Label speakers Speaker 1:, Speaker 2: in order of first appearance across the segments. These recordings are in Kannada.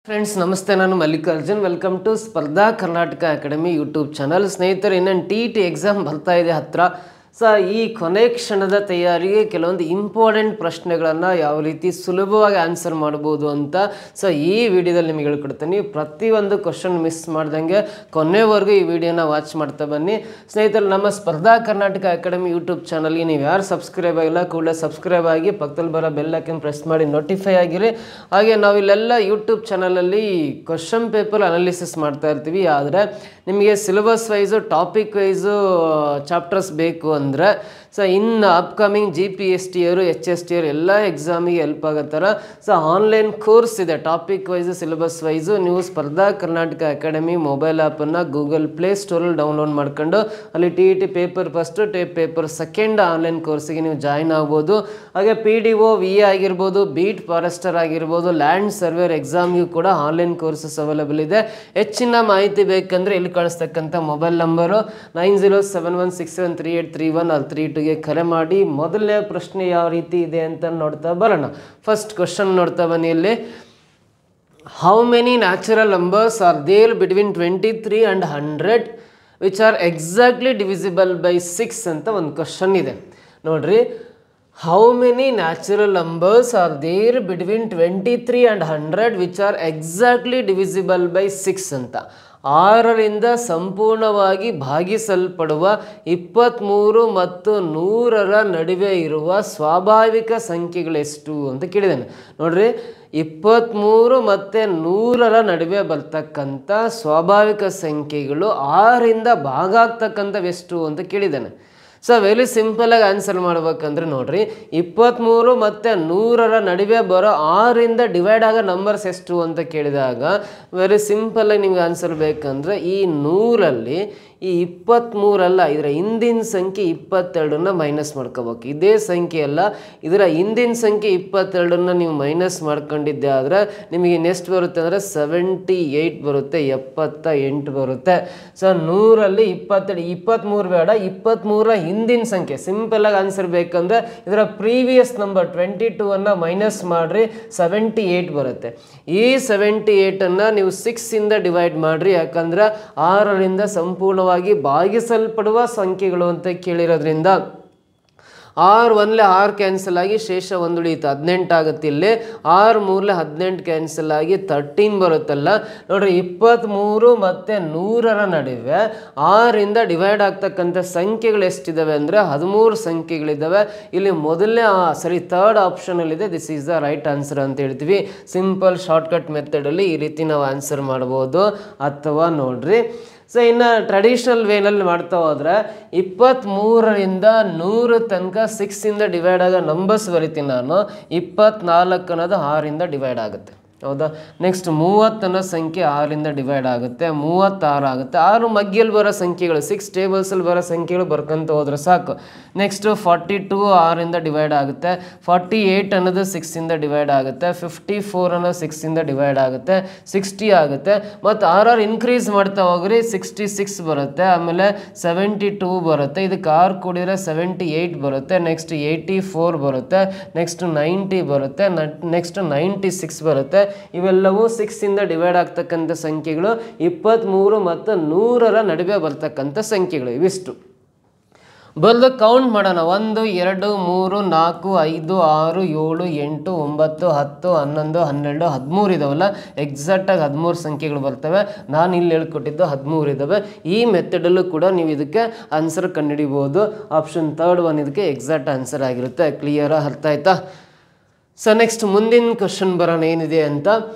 Speaker 1: ಫ್ರೆಂಡ್ಸ್ ನಮಸ್ತೆ, ನಾನು ಮಲ್ಲಿಕಾರ್ಜುನ್. ವೆಲ್ಕಮ್ ಟು ಸ್ಪರ್ಧಾ ಕರ್ನಾಟಕ ಅಕಾಡೆಮಿ ಯೂಟ್ಯೂಬ್ ಚಾನಲ್. ಸ್ನೇಹಿತರೆ, ಇನ್ನೇನು ಟಿ ಎಕ್ಸಾಮ್ ಬರ್ತಾ ಇದೆ ಹತ್ತಿರ. ಈ ಕೊನೆ ಕ್ಷಣದ ತಯಾರಿಗೆ ಕೆಲವೊಂದು ಇಂಪಾರ್ಟೆಂಟ್ ಪ್ರಶ್ನೆಗಳನ್ನು ಯಾವ ರೀತಿ ಸುಲಭವಾಗಿ ಆನ್ಸರ್ ಮಾಡ್ಬೋದು ಅಂತ ಈ ವಿಡಿಯೋದಲ್ಲಿ ನಿಮಗೆ ಹೇಳ್ಕೊಡ್ತೀನಿ. ಪ್ರತಿಯೊಂದು ಕ್ವಶನ್ ಮಿಸ್ ಮಾಡ್ದಂಗೆ ಕೊನೆವರೆಗೂ ಈ ವಿಡಿಯೋನ ವಾಚ್ ಮಾಡ್ತಾ ಬನ್ನಿ. ಸ್ನೇಹಿತರೆ, ನಮ್ಮ ಸ್ಪರ್ಧಾ ಕರ್ನಾಟಕ ಅಕಾಡೆಮಿ ಯೂಟ್ಯೂಬ್ ಚಾನಲ್ಗೆ ನೀವು ಯಾರು ಸಬ್ಸ್ಕ್ರೈಬ್ ಆಗಿಲ್ಲ ಕೂಡಲೇ ಸಬ್ಸ್ಕ್ರೈಬ್ ಆಗಿ ಪಕ್ಕದಲ್ಲಿ ಬರೋ ಬೆಲ್ ಐಕಾನ್ ಪ್ರೆಸ್ ಮಾಡಿ ನೋಟಿಫೈ ಆಗಿರಿ. ಹಾಗೆ ನಾವು ಇಲ್ಲೆಲ್ಲ ಯೂಟ್ಯೂಬ್ ಚಾನಲಲ್ಲಿ ಕ್ವಶನ್ ಪೇಪರ್ ಅನಾಲಿಸಿಸ್ ಮಾಡ್ತಾ ಇರ್ತೀವಿ. ಆದರೆ ನಿಮಗೆ syllabus wise topic wise chapters ಬೇಕು ಅಂದರೆ ಇನ್ನು ಅಪ್ಕಮಿಂಗ್ GPST ಅವರು HST ಅವರು ಎಲ್ಲ ಎಕ್ಸಾಮಿಗೆ ಹೆಲ್ಪ್ ಆಗೋ ಥರ ಆನ್ಲೈನ್ ಕೋರ್ಸ್ ಇದೆ. ಟಾಪಿಕ್ ವೈಸು ಸಿಲೆಬಸ್ ವೈಸು ನೀವು ಸ್ಪರ್ಧಾ ಕರ್ನಾಟಕ ಅಕಾಡೆಮಿ ಮೊಬೈಲ್ ಆ್ಯಪನ್ನು ಗೂಗಲ್ ಪ್ಲೇ ಸ್ಟೋರಲ್ಲಿ ಡೌನ್ಲೋಡ್ ಮಾಡ್ಕೊಂಡು ಅಲ್ಲಿ TET paper first paper second online ಕೋರ್ಸಿಗೆ ನೀವು ಜಾಯ್ನ್ ಆಗ್ಬೋದು. ಹಾಗೆ PDO VA ಆಗಿರ್ಬೋದು, ಬೀಟ್ ಫಾರೆಸ್ಟರ್ ಆಗಿರ್ಬೋದು, ಲ್ಯಾಂಡ್ ಸರ್ವೇರ್ ಎಕ್ಸಾಮ್ಗೂ ಕೂಡ ಆನ್ಲೈನ್ ಕೋರ್ಸಸ್ ಅವೈಲೇಬಲ್ ಇದೆ. ಹೆಚ್ಚಿನ ಮಾಹಿತಿ ಬೇಕಂದರೆ ಇಲ್ಲಿ ಕಳಿಸ್ತಕ್ಕಂಥ ಮೊಬೈಲ್ ನಂಬರು 9071673831 ಅಲ್ಲಿ 32ಗೆ ಕರೆ ಮಾಡಿ. ಮೊದಲನೇ ಪ್ರಶ್ನೆ ಯಾವ ರೀತಿ ಇದೆ ಅಂತ ನೋಡ್ತಾ ಬರೋಣ. ಫಸ್ಟ್ ಕ್ವಶನ್ ನೋಡ್ತಾ ಬನ್ನಿ. ಇಲ್ಲಿ how many natural numbers are there between 23 and 100 which are exactly divisible by 6 ಅಂತ ಒಂದು ಕ್ವಶನ್ ಇದೆ. ನೋಡ್ರಿ, how many natural numbers are there between 23 and 100 which are exactly divisible by 6 ಅಂತ. 6ರಿಂದ ಸಂಪೂರ್ಣವಾಗಿ ಭಾಗಿಸಲ್ಪಡುವ 23 ಮತ್ತು 100ರ ನಡುವೆ ಇರುವ ಸ್ವಾಭಾವಿಕ ಸಂಖ್ಯೆಗಳೆಷ್ಟು ಅಂತ ಕೇಳಿದ್ದೇನೆ. ನೋಡ್ರಿ, 23 ಮತ್ತು 100ರ ನಡುವೆ ಬರ್ತಕ್ಕಂಥ ಸ್ವಾಭಾವಿಕ ಸಂಖ್ಯೆಗಳು 6ರಿಂದ ಭಾಗ ಆಗ್ತಕ್ಕಂಥವೆಷ್ಟು ಅಂತ ಕೇಳಿದ್ದೇನೆ. ವೆರಿ ಸಿಂಪಲಾಗಿ ಆನ್ಸರ್ ಮಾಡ್ಬೇಕಂದ್ರೆ ನೋಡ್ರಿ, 23 ಮತ್ತು 100ರ ನಡುವೆ ಬರೋ 6ರಿಂದ ಡಿವೈಡ್ ಆಗೋ ನಂಬರ್ಸ್ ಎಷ್ಟು ಅಂತ ಕೇಳಿದಾಗ ವೆರಿ ಸಿಂಪಲಾಗಿ ನಿಮ್ಗೆ ಆನ್ಸರ್ ಬೇಕಂದ್ರೆ ಈ 100ರಲ್ಲಿ ಈ 23 ಇದರ ಹಿಂದಿನ ಸಂಖ್ಯೆ 22ನ್ನ ಮೈನಸ್ ಮಾಡ್ಕೋಬೇಕು. ಇದೇ ಸಂಖ್ಯೆ ಅಲ್ಲ, ಇದರ ಹಿಂದಿನ ಸಂಖ್ಯೆ 22ನ್ನ ನೀವು ಮೈನಸ್ ಮಾಡ್ಕೊಂಡಿದ್ದೆ ಆದರೆ ನಿಮಗೆ ನೆಕ್ಸ್ಟ್ ಬರುತ್ತೆ ಅಂದರೆ 78 ಬರುತ್ತೆ, 78 ಬರುತ್ತೆ. 100ರಲ್ಲಿ 23 ಬೇಡ, 23ರ ಹಿಂದಿನ ಸಂಖ್ಯೆ. ಸಿಂಪಲಾಗಿ ಆನ್ಸರ್ ಬೇಕಂದ್ರೆ ಇದರ ಪ್ರೀವಿಯಸ್ ನಂಬರ್ 22ಅನ್ನು ಮೈನಸ್ ಮಾಡಿರಿ, 78 ಬರುತ್ತೆ. ಈ 78ಅನ್ನು ನೀವು 6ಇಂದ ಡಿವೈಡ್ ಮಾಡಿರಿ, ಯಾಕಂದ್ರೆ 6ರಿಂದ ಸಂಪೂರ್ಣ ಭಾಗಿಸಲ್ಪಡುವ ಸಂಖ್ಯೆಗಳು ಅಂತ ಕೇಳಿರೋದ್ರಿಂದ 6 1 6 ಕ್ಯಾನ್ಸಲ್ ಆಗಿ ಶೇಷ 1 ಉಳಿಯುತ್ತೆ, 18 ಆಗುತ್ತೆ. ಇಲ್ಲಿ 6 3 18 ಕ್ಯಾನ್ಸಲ್ ಆಗಿ 13 ಬರುತ್ತಲ್ಲ. ನೋಡ್ರಿ, 23 ಮತ್ತು 100ರ ನಡುವೆ 6ರಿಂದ ಡಿವೈಡ್ ಆಗ್ತಕ್ಕಂಥ ಸಂಖ್ಯೆಗಳು ಎಷ್ಟಿದ್ದಾವೆ ಅಂದರೆ 13 ಸಂಖ್ಯೆಗಳಿದ್ದಾವೆ. ಇಲ್ಲಿ ಮೊದಲನೇ ಥರ್ಡ್ ಆಪ್ಷನಲ್ಲಿದೆ. This is the right answer ಅಂತ ಹೇಳ್ತೀವಿ. ಸಿಂಪಲ್ ಶಾರ್ಟ್ಕಟ್ ಮೆಥಡಲ್ಲಿ ಈ ರೀತಿ ನಾವು ಆನ್ಸರ್ ಮಾಡ್ಬೋದು. ಅಥವಾ ನೋಡ್ರಿ, ಇನ್ನು ಟ್ರೆಡಿಷನಲ್ ವೇನಲ್ಲಿ ಮಾಡ್ತಾ ಹೋದರೆ 23ರಿಂದ 100 ತನಕ 6ಇಂದ ಡಿವೈಡ್ ಆಗೋ ನಂಬರ್ಸ್ ಬರಿತೀನಿ ನಾನು. 24 ಅನ್ನೋದು 6ರಿಂದ ಡಿವೈಡ್ ಆಗುತ್ತೆ, ಹೌದಾ? ನೆಕ್ಸ್ಟ್ 30 ಅನ್ನೋ ಸಂಖ್ಯೆ 6ರಿಂದ ಡಿವೈಡ್ ಆಗುತ್ತೆ, 36 ಆಗುತ್ತೆ. 6 ಮಗ್ಗಿಯಲ್ಲಿ ಬರೋ ಸಂಖ್ಯೆಗಳು, 6 ಟೇಬಲ್ಸಲ್ಲಿ ಬರೋ ಸಂಖ್ಯೆಗಳು ಬರ್ಕೊಂತ ಹೋದ್ರೆ ಸಾಕು. ನೆಕ್ಸ್ಟ್ 42 6ರಿಂದ ಡಿವೈಡ್ ಆಗುತ್ತೆ, 48 ಅನ್ನೋದು 6ಇಂದ ಡಿವೈಡ್ ಆಗುತ್ತೆ, 54 ಅನ್ನೋದು 6ಇಂದ ಡಿವೈಡ್ ಆಗುತ್ತೆ, 60 ಆಗುತ್ತೆ. ಮತ್ತು 6 ಇನ್ಕ್ರೀಸ್ ಮಾಡ್ತಾ ಹೋಗ್ರಿ, 66 ಬರುತ್ತೆ, ಆಮೇಲೆ 72 ಬರುತ್ತೆ, ಇದಕ್ಕೆ 6 ಕೂಡಿದ್ರೆ 78 ಬರುತ್ತೆ, ನೆಕ್ಸ್ಟ್ 84 ಬರುತ್ತೆ, ನೆಕ್ಸ್ಟ್ 90 ಬರುತ್ತೆ, ನೆಕ್ಸ್ಟ್ 96 ಬರುತ್ತೆ. ಇವೆಲ್ಲವೂ 6ಇಂದ ಡಿವೈಡ್ ಆಗ್ತಕ್ಕಂಥ ಸಂಖ್ಯೆಗಳು. 23 ಮತ್ತು 100ರ ನಡುವೆ ಬರ್ತಕ್ಕಂಥ ಸಂಖ್ಯೆಗಳು ಇವಿಷ್ಟು. ಬರೆದು ಕೌಂಟ್ ಮಾಡೋಣ. 1 2 3 4 5 6 7 8 9 10 11 12 13 ಇದಾವಲ್ಲ, ಎಕ್ಸಾಕ್ಟಾಗಿ 13 ಸಂಖ್ಯೆಗಳು ಬರ್ತವೆ. ನಾನು ಇಲ್ಲಿ ಹೇಳ್ಕೊಟ್ಟಿದ್ದು 13 ಇದ್ದಾವೆ. ಈ ಮೆಥಡಲ್ಲೂ ಕೂಡ ನೀವು ಇದಕ್ಕೆ ಆನ್ಸರ್ ಕಂಡುಹಿಡಿಬೋದು. ಆಪ್ಷನ್ 3 ಇದಕ್ಕೆ ಎಕ್ಸಾಕ್ಟ್ ಆನ್ಸರ್ ಆಗಿರುತ್ತೆ. ಕ್ಲಿಯರಾ? ಅರ್ಥ ಆಯ್ತಾ? ನೆಕ್ಸ್ಟ್ ಮುಂದಿನ ಕ್ವಶನ್ ಬರೋಣ ಏನಿದೆ ಅಂತ.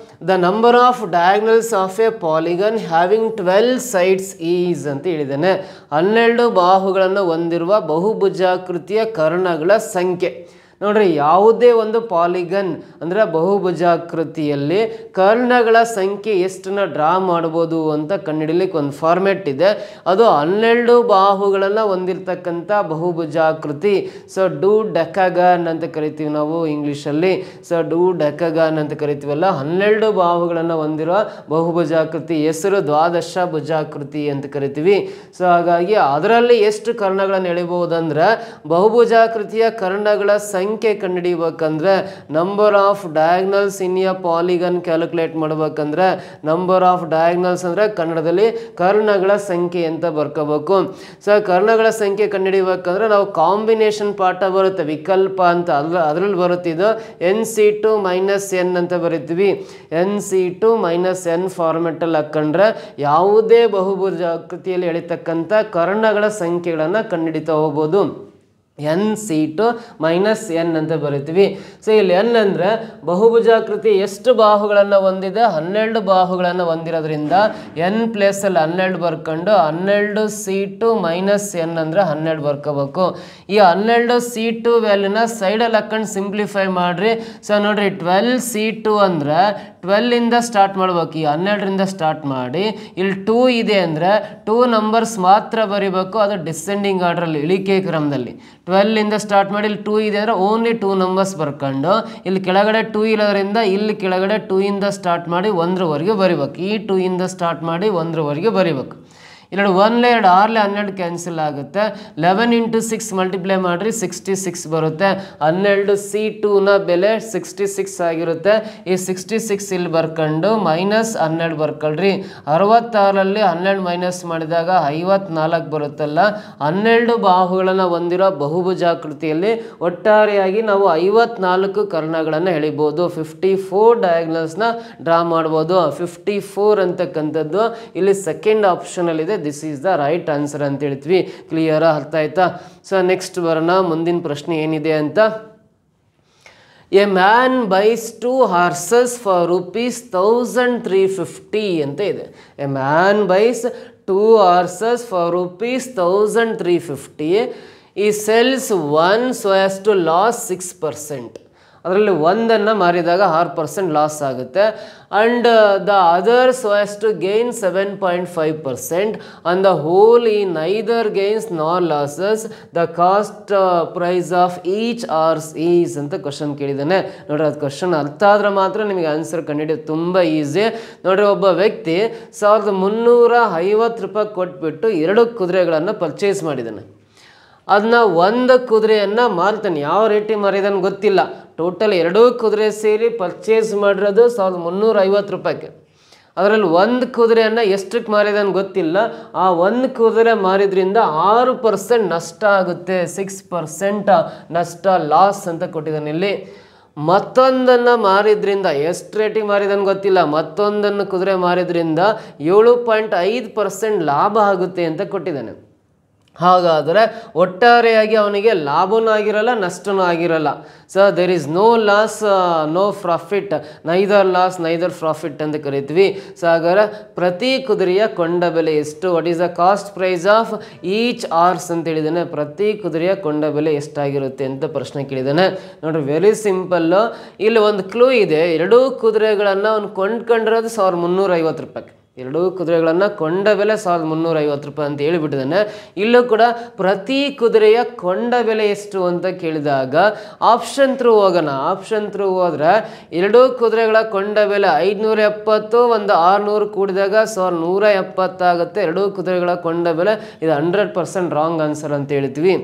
Speaker 1: The number of diagonals of A polygon having 12 sides is ಅಂತ ಹೇಳಿದ್ದಾನೆ. 12 ಬಾಹುಗಳನ್ನು ಹೊಂದಿರುವ ಬಹುಭುಜಾಕೃತಿಯ ಕರ್ಣಗಳ ಸಂಖ್ಯೆ. ನೋಡ್ರಿ, ಯಾವುದೇ ಒಂದು ಪಾಲಿಗನ್ ಅಂದರೆ ಬಹುಭುಜಾಕೃತಿಯಲ್ಲಿ ಕರ್ಣಗಳ ಸಂಖ್ಯೆ ಎಷ್ಟನ್ನ ಡ್ರಾ ಮಾಡ್ಬೋದು ಅಂತ ಕಂಡುಹಿಡಿಲಿಕ್ಕೆ ಒಂದು ಫಾರ್ಮೆಟ್ ಇದೆ. ಅದು 12 ಬಾಹುಗಳನ್ನು ಹೊಂದಿರತಕ್ಕಂಥ ಬಹುಭುಜಾಕೃತಿ. ಡೂ ಡೆಕಾಗಾನ್ ಅಂತ ಕರಿತೀವಿ ನಾವು ಇಂಗ್ಲೀಷಲ್ಲಿ. ಡೂ ಡೆಕಾಗಾನ್ ಅಂತ ಕರಿತೀವಲ್ಲ, 12 ಬಾಹುಗಳನ್ನು ಹೊಂದಿರುವ ಬಹುಭುಜಾಕೃತಿ ಹೆಸರು ದ್ವಾದಶ ಭುಜಾಕೃತಿ ಅಂತ ಕರಿತೀವಿ. ಹಾಗಾಗಿ ಅದರಲ್ಲಿ ಎಷ್ಟು ಕರ್ಣಗಳನ್ನು ಎಳಿಬಹುದಂದ್ರೆ ಬಹುಭುಜಾಕೃತಿಯ ಕರ್ಣಗಳ ಸಂಖ್ಯೆ ಸಂಖ್ಯೆ ಕಂಡುಹಿಡಿಬೇಕಂದ್ರೆ number of diagonals in a polygon calculate ಮಾಡ್ಬೇಕಂದ್ರೆ ನಂಬರ್ ಆಫ್ ಡಯಾಗ್ನಲ್ಸ್ ಅಂದರೆ ಕನ್ನಡದಲ್ಲಿ ಕರ್ಣಗಳ ಸಂಖ್ಯೆ ಅಂತ ಬರ್ಕೋಬೇಕು. ಸೊ ಕರ್ಣಗಳ ಸಂಖ್ಯೆ ಕಂಡುಹಿಡಿಬೇಕಂದ್ರೆ ನಾವು ಕಾಂಬಿನೇಷನ್ ಪಾಠ ಬರುತ್ತೆ, ವಿಕಲ್ಪ ಅಂತ, ಅದರಲ್ಲಿ ಬರುತ್ತಿದ್ದು NC2 - n ಅಂತ ಬರೀತೀವಿ. NC2 - n ಫಾರ್ಮೆಟಲ್ಲಿ ಹಾಕೊಂಡ್ರೆ ಯಾವುದೇ ಬಹುಭುಜಾಕೃತಿಯಲ್ಲಿ ಎಳಿತಕ್ಕಂಥ ಕರ್ಣಗಳ ಸಂಖ್ಯೆಗಳನ್ನು ಕಂಡುಹಿಡಿತಾ ಹೋಗ್ಬೋದು. NC2 - n ಅಂತ ಬರಿತೀವಿ. ಸೊ ಇಲ್ಲಿ n ಅಂದರೆ ಬಹುಭುಜಾಕೃತಿ ಎಷ್ಟು ಬಾಹುಗಳನ್ನು ಹೊಂದಿದೆ, 12 ಬಾಹುಗಳನ್ನು ಹೊಂದಿರೋದ್ರಿಂದ n ಪ್ಲೇಸಲ್ಲಿ 12 ಬರ್ಕೊಂಡು 12C2 - n ಅಂದರೆ 12 ಬರ್ಕೋಬೇಕು. ಈ 12C2 ವ್ಯಾಲ್ಯೂನ ಸೈಡಲ್ಲಿ ಹಾಕೊಂಡು ಸಿಂಪ್ಲಿಫೈ ಮಾಡಿರಿ. ಸೊ ನೋಡಿರಿ 12C2 ಅಂದರೆ 12ಇಂದ ಸ್ಟಾರ್ಟ್ ಮಾಡ್ಬೇಕು, ಈ 12ರಿಂದ ಸ್ಟಾರ್ಟ್ ಮಾಡಿ ಇಲ್ಲಿ 2 ಇದೆ ಅಂದರೆ 2 ನಂಬರ್ಸ್ ಮಾತ್ರ ಬರಿಬೇಕು, ಅದು ಡಿಸೆಂಡಿಂಗ್ ಆರ್ಡ್ರಲ್ಲಿ ಇಳಿಕೆ ಕ್ರಮದಲ್ಲಿ. 12ಇಂದ ಸ್ಟಾರ್ಟ್ ಮಾಡಿ ಇಲ್ಲಿ 2 ಇದೆ ಅಂದರೆ ಓನ್ಲಿ 2 ನಂಬರ್ಸ್ ಬರ್ಕೊಂಡು ಇಲ್ಲಿ ಕೆಳಗಡೆ 2 ಇರೋದ್ರಿಂದ ಇಲ್ಲಿ ಕೆಳಗಡೆ 2ಇಂದ ಸ್ಟಾರ್ಟ್ ಮಾಡಿ 1ರವರೆಗೆ ಬರಿಬೇಕು. ಈ 2ಇಂದ ಸ್ಟಾರ್ಟ್ ಮಾಡಿ 1ರವರೆಗೆ ಬರಿಬೇಕು. ಇಲ್ಲಿ 1 2 6 12 ಕ್ಯಾನ್ಸಲ್ ಆಗುತ್ತೆ. 11 × 6 ಮಲ್ಟಿಪ್ಲೈ ಮಾಡಿರಿ 66 ಬರುತ್ತೆ. 12C2ನ ಬೆಲೆ 66 ಆಗಿರುತ್ತೆ. ಈ 66 ಇಲ್ಲಿ ಬರ್ಕೊಂಡು -12 ಬರ್ಕೊಳ್ರಿ. 66ರಲ್ಲಿ 12 ಮೈನಸ್ ಮಾಡಿದಾಗ 54 ಬರುತ್ತಲ್ಲ. 12 ಬಾಹುಗಳನ್ನು ಹೊಂದಿರೋ ಬಹುಭುಜಾಕೃತಿಯಲ್ಲಿ ಒಟ್ಟಾರೆಯಾಗಿ ನಾವು 54 ಕರ್ಣಗಳನ್ನು ಎಳಿಬೋದು. 54 ಡಯಾಗ್ನಲ್ಸ್ನ ಡ್ರಾ ಮಾಡ್ಬೋದು. 54 ಅಂತಕ್ಕಂಥದ್ದು ಇಲ್ಲಿ ಸೆಕೆಂಡ್ ಆಪ್ಷನಲ್ಲಿದೆ. This is the right answer ಅಂತ ಹೇಳ್ತೀವಿ. ಕ್ಲಿಯರಾ, ಅರ್ಥ ಆಯ್ತಾ? ಸೊ ನೆಕ್ಸ್ಟ್ ಬರೋಣ, ಮುಂದಿನ ಪ್ರಶ್ನೆ ಏನಿದೆ ಅಂತ. A man buys 2 horses for ₹1350 ಅಂತ ಇದೆ. A man buys 2 horses for ₹1350. ಈ sells 1 so as to loss 6%. ಅದರಲ್ಲಿ ಒಂದನ್ನು ಮಾರಿದಾಗ 6% ಲಾಸ್ ಆಗುತ್ತೆ. And the other so as to gain 7.5%. On the whole ಈ neither gains nor losses. The cost price of each horse is ಅಂತ ಕ್ವಶನ್ ಕೇಳಿದ್ದಾನೆ. ನೋಡ್ರಿ, ಅದು ಕ್ವಶನ್ ಅರ್ಥ ಆದ್ರೆ ಮಾತ್ರ ನಿಮಗೆ ಆನ್ಸರ್ ಕಂಡುಹಿಡಿಯೋದು ತುಂಬ ಈಸಿ. ನೋಡ್ರಿ, ಒಬ್ಬ ವ್ಯಕ್ತಿ ₹1350 ಕೊಟ್ಬಿಟ್ಟು 2 ಕುದುರೆಗಳನ್ನು ಪರ್ಚೇಸ್ ಮಾಡಿದ್ದಾನೆ. ಅದನ್ನ 1 ಕುದುರೆಯನ್ನು ಮಾರ್ತಾನೆ. ಯಾವ ರೇಟಿಗೆ ಮಾರಿದಾನೆ ಗೊತ್ತಿಲ್ಲ. ಟೋಟಲ್ 2 ಕುದುರೆ ಸೇರಿ ಪರ್ಚೇಸ್ ಮಾಡಿರೋದು ₹1350. ಅದರಲ್ಲಿ 1 ಕುದುರೆಯನ್ನು ಎಷ್ಟಕ್ಕೆ ಮಾರಿದಾನೆ ಗೊತ್ತಿಲ್ಲ. ಆ 1 ಕುದುರೆ ಮಾರಿದ್ರಿಂದ 6% ನಷ್ಟ ಆಗುತ್ತೆ. 6% ನಷ್ಟ, ಲಾಸ್ ಅಂತ ಕೊಟ್ಟಿದ್ದಾನೆ ಇಲ್ಲಿ. ಮತ್ತೊಂದನ್ನು ಮಾರಿದ್ರಿಂದ ಎಷ್ಟು ರೇಟಿಗೆ ಮಾರಿದಾನೆ ಗೊತ್ತಿಲ್ಲ. ಮತ್ತೊಂದನ್ನು ಕುದುರೆ ಮಾರಿದ್ರಿಂದ 7.5% ಲಾಭ ಆಗುತ್ತೆ ಅಂತ ಕೊಟ್ಟಿದ್ದಾನೆ. ಹಾಗಾದರೆ ಒಟ್ಟಾರೆಯಾಗಿ ಅವನಿಗೆ ಲಾಭನೂ ಆಗಿರಲ್ಲ, ನಷ್ಟನೂ ಆಗಿರಲ್ಲ. So there is no loss no profit, neither loss neither profit ಅಂತ ಕರಿತೀವಿ. ಸೊ ಹಾಗಾದ್ರೆ ಪ್ರತಿ ಕುದುರೆಯ ಕೊಂಡ ಬೆಲೆ ಎಷ್ಟು, what is the cost price of each horse ಅಂತ ಹೇಳಿದ್ದಾನೆ. ಪ್ರತಿ ಕುದುರೆಯ ಕೊಂಡ ಬೆಲೆ ಎಷ್ಟಾಗಿರುತ್ತೆ ಅಂತ ಪ್ರಶ್ನೆ ಕೇಳಿದ್ದಾನೆ. ನೋಡ್ರಿ, ವೆರಿ ಸಿಂಪಲ್ಲು. ಇಲ್ಲಿ ಒಂದು ಕ್ಲೂ ಇದೆ. 2 ಕುದುರೆಗಳನ್ನು ಅವನು ಕೊಂಡ್ಕೊಂಡಿರೋದು ₹1350. 2 ಕುದುರೆಗಳನ್ನು ಕೊಂಡ ಬೆಲೆ ₹1350 ಅಂತ ಹೇಳಿಬಿಟ್ಟಿದ್ದಾನೆ. ಇಲ್ಲೂ ಕೂಡ ಪ್ರತಿ ಕುದುರೆಯ ಕೊಂಡ ಬೆಲೆ ಎಷ್ಟು ಅಂತ ಕೇಳಿದಾಗ ಆಪ್ಷನ್ ಥ್ರೂ ಹೋಗೋಣ. ಆಪ್ಷನ್ ಥ್ರೂ ಹೋದ್ರೆ 2 ಕುದುರೆಗಳ ಕೊಂಡ ಬೆಲೆ 570, ಒಂದು 600 ಕೂಡಿದಾಗ 1170 ಆಗುತ್ತೆ. 2 ಕುದುರೆಗಳ ಕೊಂಡ ಬೆಲೆ ಇದು 100% ರಾಂಗ್ ಆನ್ಸರ್ ಅಂತ ಹೇಳ್ತೀವಿ.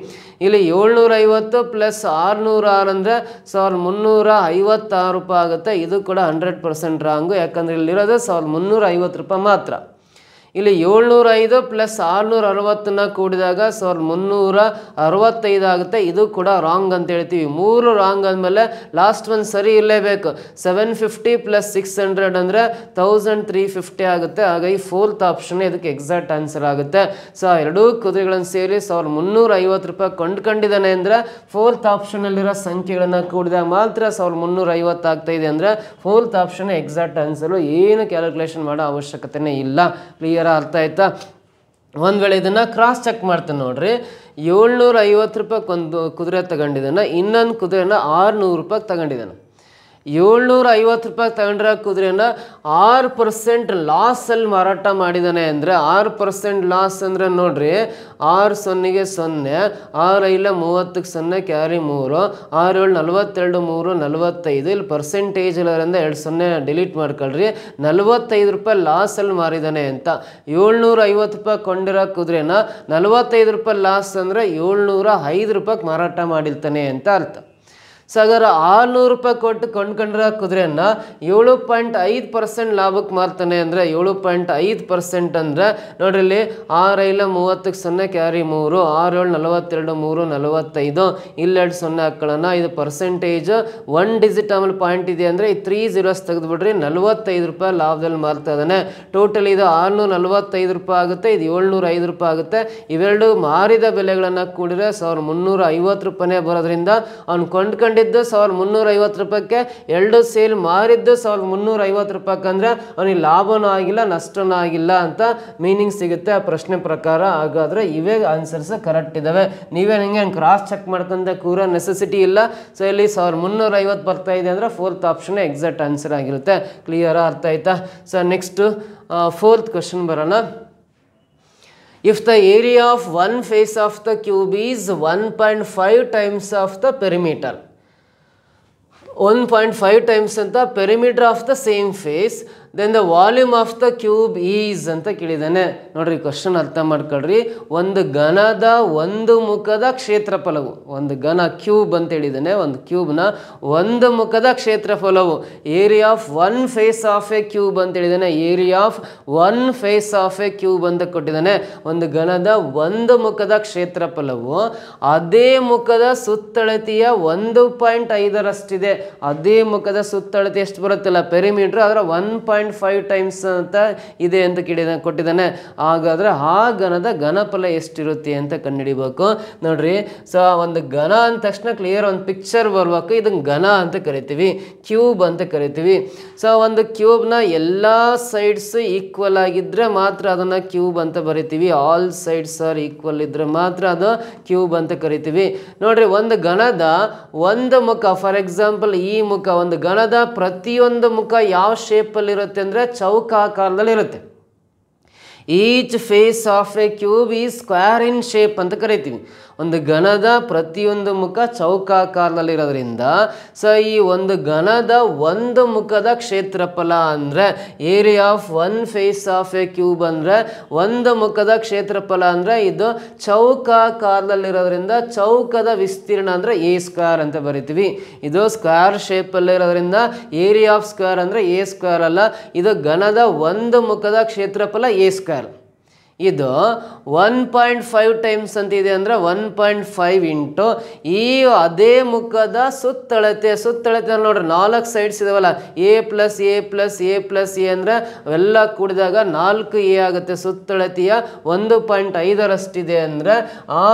Speaker 1: ಇಲ್ಲಿ 750 + 606 ಅಂದರೆ ₹1356 ಆಗುತ್ತೆ. ಇದು ಕೂಡ 100% ರಾಂಗು, ಯಾಕಂದರೆ ಇಲ್ಲಿರೋದು ₹1350 ಮಾತ್ರ. ಇಲ್ಲಿ 705 + 660 ಕೂಡಿದಾಗ 1365 ಆಗುತ್ತೆ. ಇದು ಕೂಡ ರಾಂಗ್ ಅಂತ ಹೇಳ್ತೀವಿ. 3 ರಾಂಗ್ ಅಂದಮೇಲೆ ಲಾಸ್ಟ್ ಒಂದು ಸರಿ ಇರಲೇಬೇಕು. 750 + 600 ಅಂದರೆ 1350 ಆಗುತ್ತೆ. ಹಾಗಾಗಿ 4th ಆಪ್ಷನ್ ಇದಕ್ಕೆ ಎಕ್ಸಾಕ್ಟ್ ಆನ್ಸರ್ ಆಗುತ್ತೆ. ಸೊ 2 ಕುದುರೆಗಳನ್ನು ಸೇರಿ ₹1350 ಕೊಂಡ್ಕೊಂಡಿದ್ದಾನೆ ಅಂದರೆ 4th ಆಪ್ಷನಲ್ಲಿರೋ ಸಂಖ್ಯೆಗಳನ್ನು ಕೂಡಿದಾಗ ಮಾತ್ರ 1350 ಆಗ್ತಾಯಿದೆ ಅಂದರೆ 4th ಆಪ್ಷನ್ ಎಕ್ಸಾಕ್ಟ್ ಆನ್ಸರು. ಏನು ಕ್ಯಾಲ್ಕುಲೇಷನ್ ಮಾಡೋ ಅವಶ್ಯಕತೆನೇ ಇಲ್ಲ. ಕ್ಲಿಯರ್, ಅರ್ಥ ಆಯ್ತಾ? ಒಂದು ವೇಳೆ ಇದನ್ನು ಕ್ರಾಸ್ ಚೆಕ್ ಮಾಡ್ತಾನೆ ನೋಡ್ರಿ. ₹750 ಒಂದು ಕುದುರೆ ತಗೊಂಡಿದ್ದಾನೆ, ಇನ್ನೊಂದು ಕುದುರೆನ ₹600 ತಗೊಂಡಿದ್ದಾನೆ. ₹750 ತಗೊಂಡಿರೋ ಕುದುರೆನ 6% ಲಾಸಲ್ಲಿ ಮಾರಾಟ ಮಾಡಿದ್ದಾನೆ ಅಂದರೆ 6% ಲಾಸ್ ಅಂದರೆ ನೋಡ್ರಿ, 6 0 0, 6 5 30 0 ಕ್ಯಾರಿ 3, 6 7 42 3 45. ಇಲ್ಲಿ ಪರ್ಸೆಂಟೇಜ್ ಇಲ್ಲದ್ರಿಂದ 2 0 ಡಿಲೀಟ್ ಮಾಡ್ಕೊಳ್ರಿ. ₹45 ಲಾಸಲ್ಲಿ ಮಾರಿದ್ದಾನೆ ಅಂತ. ₹750 ಕೊಂಡಿರೋ ಕುದುರೆನ ₹45 ಲಾಸ್ ಅಂದರೆ ₹705 ಮಾರಾಟ ಮಾಡಿರ್ತಾನೆ ಅಂತ ಅರ್ಥ. ಸೊ ಹಾಗಾದ್ರೆ 600 ರೂಪಾಯಿ ಕೊಟ್ಟು ಕೊಂಡ್ಕೊಂಡ್ರೆ ಕುದುರೆಯನ್ನು 7.5% ಲಾಭಕ್ಕೆ ಮಾರ್ತಾನೆ ಅಂದರೆ 7.5% ಅಂದರೆ ನೋಡ್ರಿ ಇಲ್ಲಿ 6 5 30 0 ಕ್ಯಾರಿ 3 6 7 42 3 45 ಇಲ್ಲೆರಡು 0 ಹಾಕೊಳ್ಳೋಣ. ಇದು ಪರ್ಸೆಂಟೇಜ್ 1 ಡಿಜಿಟ್ ಆಮೇಲೆ ಪಾಯಿಂಟ್ ಇದೆ ಅಂದರೆ ಈ 3 zeros ತೆಗೆದುಬಿಡ್ರಿ 45 ರೂಪಾಯಿ ಲಾಭದಲ್ಲಿ ಮಾರ್ತಾ ಇದ್ದಾನೆ. ಟೋಟಲ್ ಇದು 645 ರೂಪಾಯಿ ಆಗುತ್ತೆ, ಇದು 705 ರೂಪಾಯಿ ಆಗುತ್ತೆ. ಇವೆರಡು ಮಾರಿದ ಬೆಲೆಗಳನ್ನು ಕೂಡಿದ್ರೆ 1350 ರೂಪಾಯಿನೇ ಬರೋದ್ರಿಂದ ಅವ್ನು ಕೊಂಡ್ಕೊಂಡಿದ್ದು 1350 ರೂಪಾಯಿಗೆ, ಎರಡು ಸೇಲ್ ಮಾರಿದ್ದು 1350 ರೂಪಾಯಿಗೆ ಅಂದರೆ ಅವನಿಗೆ ಲಾಭನೂ ಆಗಿಲ್ಲ ನಷ್ಟನೂ ಆಗಿಲ್ಲ ಅಂತ ಮೀನಿಂಗ್ ಸಿಗುತ್ತೆ ಆ ಪ್ರಶ್ನೆ ಪ್ರಕಾರ. ಹಾಗಾದರೆ ಇವೇ ಆನ್ಸರ್ಸ್ ಕರೆಕ್ಟ್ ಇದ್ದಾವೆ. ನೀವೇ ನಿಮಗೆ ಕ್ರಾಸ್ ಚೆಕ್ ಮಾಡ್ಕೊಂತ ಕೂರೋ ನೆಸೆಸಿಟಿ ಇಲ್ಲ. ಸೊ ಇಲ್ಲಿ 1350 ಬರ್ತಾ ಇದೆ ಅಂದರೆ 4th ಆಪ್ಷನ್ ಎಕ್ಸಾಕ್ಟ್ ಆನ್ಸರ್ ಆಗಿರುತ್ತೆ. ಕ್ಲಿಯರಾ? ಅರ್ಥ ಆಯ್ತಾ? ಸೊ ನೆಕ್ಸ್ಟ್ 4th ಕ್ವೆಶನ್ ಬರೋಣ. If the area of one face of the cube is 1.5 times of the perimeter, 1.5 times ಅಂತ perimeter of the same face, then the volume of the cube is ಅಂತ ಕೇಳಿದ್ದಾನೆ. ನೋಡ್ರಿ ಕ್ವಶನ್ ಅರ್ಥ ಮಾಡ್ಕೊಳ್ರಿ. ಒಂದು ಘನದ ಒಂದು ಮುಖದ ಕ್ಷೇತ್ರಫಲವು, ಒಂದು ಘನ ಕ್ಯೂಬ್ ಅಂತ ಹೇಳಿದ್ದಾನೆ, ಒಂದು ಕ್ಯೂಬ್ನ ಒಂದು ಮುಖದ ಕ್ಷೇತ್ರಫಲವು area of one face of a cube ಅಂತ ಹೇಳಿದ್ದಾನೆ. Area of one face of a cube ಅಂತ ಕೊಟ್ಟಿದ್ದಾನೆ. ಒಂದು ಘನದ ಒಂದು ಮುಖದ ಕ್ಷೇತ್ರಫಲವು ಅದೇ ಮುಖದ ಸುತ್ತಳತೆಯ 1.5ರಷ್ಟಿದೆ. ಅದೇ ಮುಖದ ಸುತ್ತಳತೆ ಎಷ್ಟು ಬರುತ್ತಲ್ಲ ಪೆರಿಮೀಟರ್, ಅದರ 1.5 ಟೈಮ್ಸ್ ಅಂತ ಇದೆ ಅಂತ ಕೊಟ್ಟಿದ್ದಾನೆ. ಹಾಗಾದ್ರೆ ಆ ಘನದ ಘನಫಲ ಎಷ್ಟಿರುತ್ತೆ ಅಂತ ಕಂಡುಹಿಡಿಬೇಕು. ನೋಡ್ರಿ, ಸೊ ಒಂದು ಘನ ಅಂದ ತಕ್ಷಣ ಕ್ಲಿಯರ್ ಒಂದು ಪಿಕ್ಚರ್ ಬರ್ಬೇಕು. ಇದನ್ನ ಘನ ಅಂತ ಕರಿತೀವಿ, ಕ್ಯೂಬ್ ಅಂತ ಕರಿತೀವಿ. ಸೊ ಒಂದು ಕ್ಯೂಬ್ನ ಎಲ್ಲ ಸೈಡ್ಸ್ ಈಕ್ವಲ್ ಆಗಿದ್ರೆ ಮಾತ್ರ ಅದನ್ನ ಕ್ಯೂಬ್ ಅಂತ ಬರಿತೀವಿ. ಆಲ್ ಸೈಡ್ಸ್ ಆರ್ ಈಕ್ವಲ್ ಇದ್ರೆ ಮಾತ್ರ ಅದು ಕ್ಯೂಬ್ ಅಂತ ಕರಿತೀವಿ. ನೋಡ್ರಿ, ಒಂದು ಘನದ ಒಂದು ಮುಖ, ಫಾರ್ ಎಕ್ಸಾಂಪಲ್ ಈ ಮುಖ, ಒಂದು ಘನದ ಪ್ರತಿಯೊಂದು ಮುಖ ಯಾವ ಶೇಪಲ್ಲಿ ಇರುತ್ತೆ ಅಂದರೆ ಚೌಕಾಕಾರದಲ್ಲಿ ಇರುತ್ತೆ. Each face of a cube ಈ ಸ್ಕ್ವೇರ್ ಇನ್ ಶೇಪ್ ಅಂತ ಕರಿತೀವಿ. ಒಂದು ಘನದ ಪ್ರತಿಯೊಂದು ಮುಖ ಚೌಕಾಕಾರದಲ್ಲಿರೋದ್ರಿಂದ ಸೊ ಈ ಒಂದು ಘನದ ಒಂದು ಮುಖದ ಕ್ಷೇತ್ರಫಲ ಅಂದರೆ area of one face of a cube ಅಂದರೆ ಒಂದು ಮುಖದ ಕ್ಷೇತ್ರಫಲ ಅಂದರೆ ಇದು ಚೌಕಾಕಾರದಲ್ಲಿರೋದ್ರಿಂದ ಚೌಕದ ವಿಸ್ತೀರ್ಣ ಅಂದರೆ ಎ ಸ್ಕ್ವೇರ್ ಅಂತ ಬರಿತೀವಿ. ಇದು ಸ್ಕ್ವೇರ್ ಶೇಪಲ್ಲಿರೋದ್ರಿಂದ ಏರಿಯಾ ಆಫ್ ಸ್ಕ್ವೇರ್ ಅಂದರೆ ಎ ಸ್ಕ್ವೇರ್ ಅಲ್ಲ, ಇದು ಘನದ ಒಂದು ಮುಖದ ಕ್ಷೇತ್ರಫಲ ಎ ಸ್ಕ್ವೇರ್. ಇದು 1.5 ಟೈಮ್ಸ್ ಅಂತ ಇದೆ ಅಂದರೆ 1.5 ಇಂಟು ಈ ಅದೇ ಮುಖದ ಸುತ್ತಳತೆ. ಸುತ್ತಳತೆ ನೋಡ್ರಿ 4 ಸೈಡ್ಸ್ ಇದಾವಲ್ಲ, A plus A plus A plus A ಅಂದರೆ ಅವೆಲ್ಲ ಕೂಡಿದಾಗ 4a ಆಗುತ್ತೆ. ಸುತ್ತಳತೆಯ 1.5ರಷ್ಟಿದೆ ಅಂದರೆ ಆ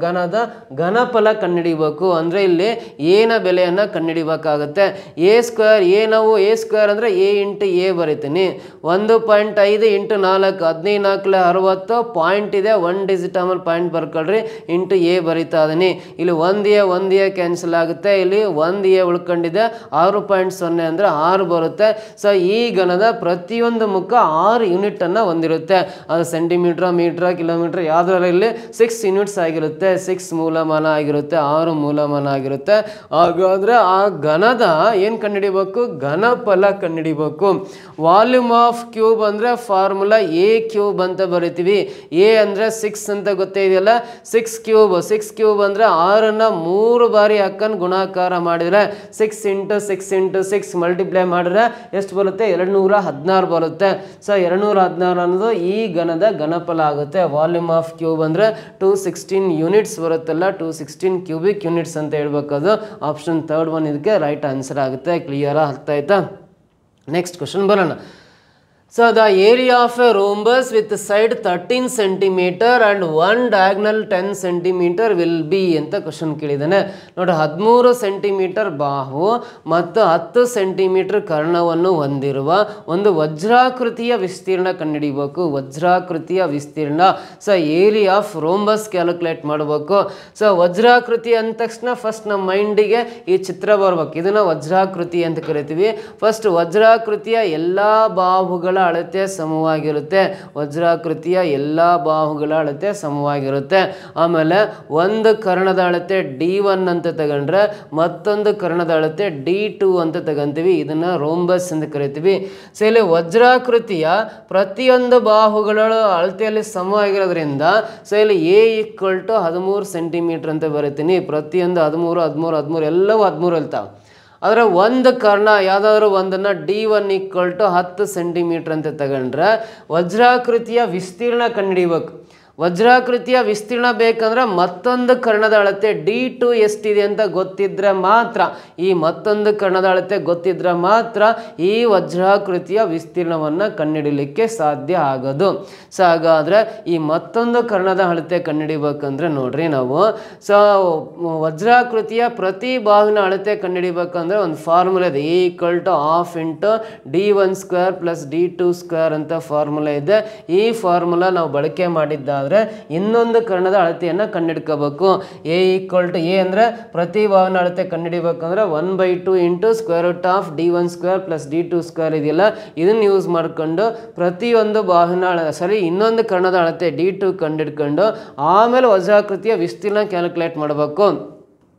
Speaker 1: ಘನದ ಘನಫಲ ಕಂಡುಹಿಡಿಬೇಕು. ಅಂದರೆ ಇಲ್ಲಿ ಏನ ಬೆಲೆಯನ್ನು ಕಂಡುಹಿಡಿಬೇಕಾಗುತ್ತೆ. ಎ ಸ್ಕ್ವೇರ್, ಎ ನಾವು ಎ ಸ್ಕ್ವೇರ್ ಅಂದರೆ ಎ ಇಂಟು ಎ ಬರಿತೀನಿ. 1.5 ಇಂಟು 4 14 60 ಪಾಯಿಂಟ್ ಇದೆ, 1 ಡಿಜಿಟ್ ಆಮೇಲೆ ಪಾಯಿಂಟ್ ಬರ್ಕೊಳ್ರಿ, ಇಂಟು ಎ ಬರಿತಾ ಇದೀನಿ. ಇಲ್ಲಿ ಒಂದು ಎ ಕ್ಯಾನ್ಸಲ್ ಆಗುತ್ತೆ, ಇಲ್ಲಿ ಒಂದು ಎ ಉಳ್ಕೊಂಡಿದೆ. 6.0 ಅಂದರೆ 6 ಬರುತ್ತೆ. ಸೊ ಈ ಘನದ ಪ್ರತಿಯೊಂದು ಮುಖ 6 ಯೂನಿಟ್ ಅನ್ನು ಹೊಂದಿರುತ್ತೆ. ಅದು ಸೆಂಟಿಮೀಟರ್, ಮೀಟರ್, ಕಿಲೋಮೀಟರ್ ಯಾವುದರಲ್ಲಿ 6 ಯೂನಿಟ್ಸ್ ಆಗಿರುತ್ತೆ. 6 ಮೂಲಮಾನ ಆಗಿರುತ್ತೆ, 6 ಮೂಲಮಾನ ಆಗಿರುತ್ತೆ. ಹಾಗಾದ್ರೆ ಆ ಘನದ ಏನು ಕಂಡುಹಿಡಿಬೇಕು? ಘನಫಲ ಕಂಡುಹಿಡಿಬೇಕು. ವಾಲ್ಯೂಮ್ ಆಫ್ ಕ್ಯೂಬ್ ಅಂದರೆ ಫಾರ್ಮುಲಾ ಎ ಕ್ಯೂಬ್ ಅಂತ ಬರಿತೀವಿ. ಎ ಅಂದರೆ 6 ಅಂತ ಗೊತ್ತೇ ಇದೆಯಲ್ಲ, 6 ಕ್ಯೂಬ್ ಅಂದರೆ 6ನ್ನು 3 ಬಾರಿ ಹಾಕೊಂಡು ಗುಣಾಕಾರ ಮಾಡಿದರೆ 6 ಇಂಟು 6 ಇಂಟು 6 ಮಲ್ಟಿಪ್ಲೈ ಮಾಡಿದ್ರೆ ಎಷ್ಟು ಬರುತ್ತೆ? 216 ಬರುತ್ತೆ. ಸೊ 216 ಅನ್ನೋದು ಈ ಘನದ ಘನಫಲ ಆಗುತ್ತೆ. ವಾಲ್ಯೂಮ್ ಆಫ್ ಕ್ಯೂಬ್ ಅಂದರೆ 216 ಯೂನಿಟ್ಸ್ ಬರುತ್ತಲ್ಲ, 216 ಕ್ಯೂಬಿಕ್ ಯೂನಿಟ್ಸ್ ಅಂತ ಹೇಳ್ಬೇಕು. ಅದು ಆಪ್ಷನ್ 3rd ಒನ್ ಇದಕ್ಕೆ ರೈಟ್ ಆನ್ಸರ್ ಆಗುತ್ತೆ. ಕ್ಲಿಯರಾ? ಅರ್ಥ ಆಯ್ತಾ? ನೆಕ್ಸ್ಟ್ ಕ್ವಶನ್ ಬರೋಣ. So the area of a rhombus with side 13 cm and one diagonal 10 cm will be ಅಂತ ಕ್ವಶನ್ ಕೇಳಿದ್ದಾನೆ. ನೋಡಿ, 13 ಸೆಂಟಿಮೀಟರ್ ಬಾಹು ಮತ್ತು 10 ಸೆಂಟಿಮೀಟರ್ ಕರ್ಣವನ್ನು ಹೊಂದಿರುವ ಒಂದು ವಜ್ರಾಕೃತಿಯ ವಿಸ್ತೀರ್ಣ ಕಂಡುಹಿಡಿಯಬೇಕು. ವಜ್ರಾಕೃತಿಯ ವಿಸ್ತೀರ್ಣ. So area of rhombus calculate ಮಾಡಬೇಕು. ಸೊ ವಜ್ರಾಕೃತಿ ಅಂದ ತಕ್ಷಣ ಫಸ್ಟ್ ನಮ್ಮ ಮೈಂಡಿಗೆ ಈ ಚಿತ್ರ ಬರ್ಬೇಕು. ಇದನ್ನ ವಜ್ರಾಕೃತಿ ಅಂತ ಕರಿತೀವಿ. ಫಸ್ಟ್ ವಜ್ರಾಕೃತಿಯ ಎಲ್ಲ ಬಾಹುಗಳ ಅಳತೆ ಸಮವಾಗಿರುತ್ತೆ. ವಜ್ರಾಕೃತಿಯ ಎಲ್ಲ ಬಾಹುಗಳ ಅಳತೆ ಸಮವಾಗಿರುತ್ತೆ. ಆಮೇಲೆ ಒಂದು ಕರ್ಣದ ಅಳತೆ D1 ಅಂತ ತಗೊಂಡ್ರೆ ಮತ್ತೊಂದು ಕರ್ಣದ ಅಳತೆ D2 ಅಂತ ತಗೊಂತೀವಿ. ಇದನ್ನು ರೋಂಬಸ್ ಅಂತ ಕರಿತೀವಿ. ಸೊ ಇಲ್ಲಿ ವಜ್ರಾಕೃತಿಯ ಪ್ರತಿಯೊಂದು ಬಾಹುಗಳ ಅಳತೆಯಲ್ಲಿ ಸಮವಾಗಿರೋದ್ರಿಂದ ಸೊ ಇಲ್ಲಿ A = 13 ಸೆಂಟಿಮೀಟರ್ ಅಂತ ಬರೀತೀನಿ. ಪ್ರತಿಯೊಂದು 13 13 13 ಎಲ್ಲವೂ 13 ಇರ್ತಾವೆ. ಆದರೆ ಒಂದು ಕರ್ಣ ಯಾವುದಾದ್ರೂ ಒಂದನ್ನು D1 = 10 ಸೆಂಟಿಮೀಟರ್ ಅಂತ ತಗೊಂಡ್ರೆ ವಜ್ರಾಕೃತಿಯ ವಿಸ್ತೀರ್ಣ ಕಂಡುಹಿಡಿಬೇಕು. ವಜ್ರಾಕೃತಿಯ ವಿಸ್ತೀರ್ಣ ಬೇಕಂದ್ರೆ ಮತ್ತೊಂದು ಕರ್ಣದ ಅಳತೆ D2 ಎಷ್ಟಿದೆ ಅಂತ ಗೊತ್ತಿದ್ರೆ ಮಾತ್ರ, ಈ ಮತ್ತೊಂದು ಕರ್ಣದ ಅಳತೆ ಗೊತ್ತಿದ್ರೆ ಮಾತ್ರ ಈ ವಜ್ರಾಕೃತಿಯ ವಿಸ್ತೀರ್ಣವನ್ನು ಕಂಡುಹಿಡಲಿಕ್ಕೆ ಸಾಧ್ಯ ಆಗೋದು. ಸೊ ಹಾಗಾದರೆ ಈ ಮತ್ತೊಂದು ಕರ್ಣದ ಅಳತೆ ಕಂಡುಹಿಡಿಬೇಕಂದ್ರೆ ನೋಡ್ರಿ ನಾವು ಸೊ ವಜ್ರಾಕೃತಿಯ ಪ್ರತಿ ಬಾಹುವಿನ ಅಳತೆ ಕಂಡುಹಿಡಿಬೇಕಂದ್ರೆ ಒಂದು ಫಾರ್ಮುಲಾ ಇದೆ. A = 1/2 × D1² + D2² ಅಂತ ಫಾರ್ಮುಲಾ ಇದೆ. ಈ ಫಾರ್ಮುಲಾ ನಾವು ಬಳಕೆ ಮಾಡಿದ್ದಾದ್ರೆ ಇನ್ನೊಂದು ಕರ್ಣದ ಅಳತೆಯನ್ನು ಕಂಡುಹಿಡ್ಕೋಬೇಕು. A ಅಂದರೆ ಪ್ರತಿ ಬಾಹುವಿನ ಅಳತೆ ಕಂಡುಹಿಡಿಬೇಕಂದ್ರೆ 1/2 × D1² + D2² ಇದೆಯಲ್ಲ, ಇದನ್ನು ಯೂಸ್ ಮಾಡಿಕೊಂಡು ಪ್ರತಿಯೊಂದು ಬಾಹುವಿನ ಇನ್ನೊಂದು ಕರ್ಣದ ಅಳತೆ D2 ಕಂಡುಹಿಡ್ಕೊಂಡು ಆಮೇಲೆ ವಜ್ರಾಕೃತಿಯ ವಿಸ್ತೀರ್ಣ ಕ್ಯಾಲ್ಕುಲೇಟ್ ಮಾಡಬೇಕು.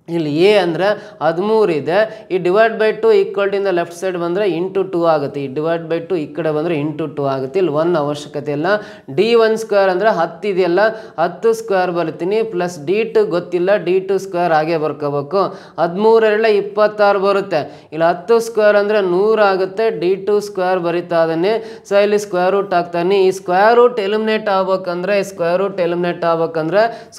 Speaker 1: ಇಲ್ಲಿ A ಅಂದರೆ 13 ಇದೆ. ಈ /2 = ಲೆಫ್ಟ್ ಸೈಡ್ ಬಂದರೆ × 2 ಆಗುತ್ತೆ. ಈ /2 ಈ ಕಡೆ ಬಂದರೆ × 2 ಆಗುತ್ತೆ. ಇಲ್ಲಿ 1 ಅವಶ್ಯಕತೆ ಇಲ್ಲ. D1² ಅಂದರೆ 10 ಇದೆಯಲ್ಲ, 10² ಬರ್ತೀನಿ ಪ್ಲಸ್ D2 ಗೊತ್ತಿಲ್ಲ, D2² ಹಾಗೆ ಬರ್ಕೋಬೇಕು. 13 2 26 ಬರುತ್ತೆ. ಇಲ್ಲಿ 10² ಅಂದರೆ 100 ಆಗುತ್ತೆ. D2² ಬರಿತಾ ಇದ್ದಾನೆ. ಸೊ ಇಲ್ಲಿ ಸ್ಕ್ವೇರ್ ರೂಟ್ ಆಗ್ತಾನೆ. ಈ ಸ್ಕ್ವೇರ್ ರೂಟ್ ಎಲಿಮಿನೇಟ್ ಆಗ್ಬೇಕಂದ್ರೆ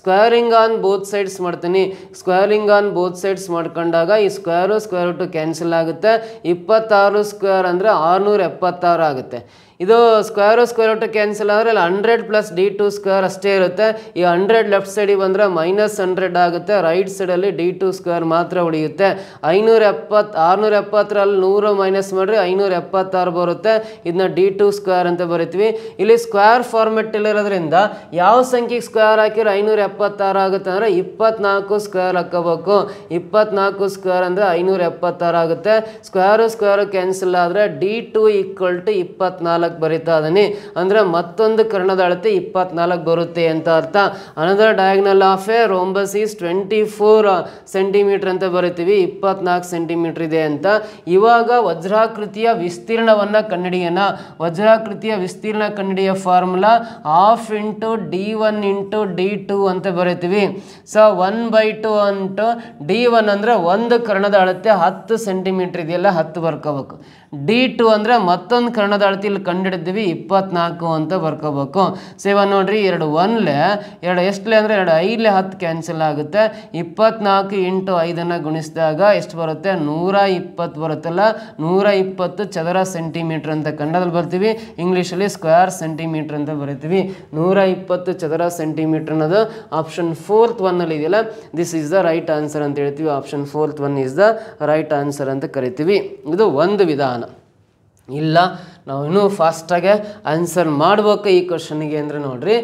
Speaker 1: ಸ್ಕ್ವೇರಿಂಗ್ ಆನ್ ಬೋತ್ ಸೈಡ್ಸ್ ಮಾಡ್ತೀನಿ. ಸ್ಕ್ವೇರಿಂಗ್ ಆನ್ ಬೋತ್ ಸೈಡ್ಸ್ ಮಾಡ್ಕೊಂಡಾಗ ಈ ಸ್ಕ್ವೇರ್ ರೂಟ್ ಕ್ಯಾನ್ಸಲ್ ಆಗುತ್ತೆ. 26² ಅಂದರೆ 676 ಆಗುತ್ತೆ. ಇದು ಸ್ಕ್ವೇರ್ ರೂಟ್ ಕ್ಯಾನ್ಸಲ್ ಆದರೆ ಇಲ್ಲಿ 100 + D2² ಅಷ್ಟೇ ಇರುತ್ತೆ. ಈ 100 ಲೆಫ್ಟ್ ಸೈಡಿಗೆ ಬಂದರೆ -100 ಆಗುತ್ತೆ. ರೈಟ್ ಸೈಡಲ್ಲಿ D2² ಮಾತ್ರ ಉಳಿಯುತ್ತೆ. 670ರಲ್ಲಿ 100 ಮೈನಸ್ ಮಾಡಿರಿ 576 ಬರುತ್ತೆ. ಇದನ್ನ D2² ಅಂತ ಬರಿತೀವಿ. ಇಲ್ಲಿ ಸ್ಕ್ವೇರ್ ಫಾರ್ಮೆಟ್ ಇರೋದ್ರಿಂದ ಯಾವ ಸಂಖ್ಯೆಗೆ ಸ್ಕ್ವೇರ್ ಹಾಕಿದ್ರೆ 576 ಆಗುತ್ತೆ ಅಂದರೆ 24² ಹಾಕೋಬೇಕು. 24² ಅಂದರೆ 576 ಆಗುತ್ತೆ. ಸ್ಕ್ವೇರ್ ಕ್ಯಾನ್ಸಲ್ ಆದರೆ D2 = 24 ಬರಿತಾ ಇದ್ದೀನಿ. ಅಂದರೆ ಮತ್ತೊಂದು ಕರ್ಣದ ಅಳತೆ 24 ಬರುತ್ತೆ ಅಂತ ಅರ್ಥ. Another diagonal of a rhombus is 24 centimetre ಅಂತ ಬರಿತೀವಿ. 24 ಸೆಂಟಿಮೀಟರ್ ಇದೆ ಅಂತ. ಇವಾಗ ವಜ್ರಾಕೃತಿಯ ವಿಸ್ತೀರ್ಣವನ್ನು ಕಂಡುಹಿಡಿಯೋಣ. ವಜ್ರಾಕೃತಿಯ ವಿಸ್ತೀರ್ಣ ಕಂಡುಹಿಡಿಯೋ ಫಾರ್ಮುಲಾ 1/2 × D1 × D2 ಅಂತ ಬರಿತೀವಿ. ಸೊ 1/2 × D1 ಅಂದರೆ ಒಂದು ಕರ್ಣದ ಅಳತೆ 10 ಸೆಂಟಿಮೀಟರ್ ಇದೆಯಲ್ಲ, 10 ಬರ್ಕೋಬೇಕು. D2 ಅಂದರೆ ಮತ್ತೊಂದು ಕರ್ಣದ ಅಳತೆ ಇಲ್ಲಿ ಕಂಡುಹಿಡಿದ್ವಿ 24 ಅಂತ ಬರ್ಕೋಬೇಕು. ಸೇವ ನೋಡ್ರಿ, 2 1 2 ಎಷ್ಟಲೆ ಅಂದರೆ 2 5 10 ಕ್ಯಾನ್ಸಲ್ ಆಗುತ್ತೆ. 24 × 5 ಗುಣಿಸಿದಾಗ ಎಷ್ಟು ಬರುತ್ತೆ? 120 ಬರುತ್ತಲ್ಲ. 120 ಚದರ ಸೆಂಟಿಮೀಟರ್ ಅಂತ ಕನ್ನಡದಲ್ಲಿ ಬರ್ತೀವಿ. ಇಂಗ್ಲೀಷಲ್ಲಿ ಸ್ಕ್ವೇರ್ ಸೆಂಟಿಮೀಟರ್ ಅಂತ ಬರಿತೀವಿ. 120 ಚದರ ಸೆಂಟಿಮೀಟರ್ ಅನ್ನೋದು ಆಪ್ಷನ್ 4th 1 ಇದೆಯಲ್ಲ, this is the right answer ಅಂತ ಹೇಳ್ತೀವಿ. Option 4th 1 is the right answer ಅಂತ ಕರಿತೀವಿ. ಇದು ಒಂದು ವಿಧಾನ. ಇಲ್ಲ ನಾವು ಇನ್ನೂ ಫಾಸ್ಟಾಗೆ ಆನ್ಸರ್ ಮಾಡ್ಬೇಕು ಈ ಕ್ವಶನ್ಗೆ ಅಂದರೆ ನೋಡ್ರಿ.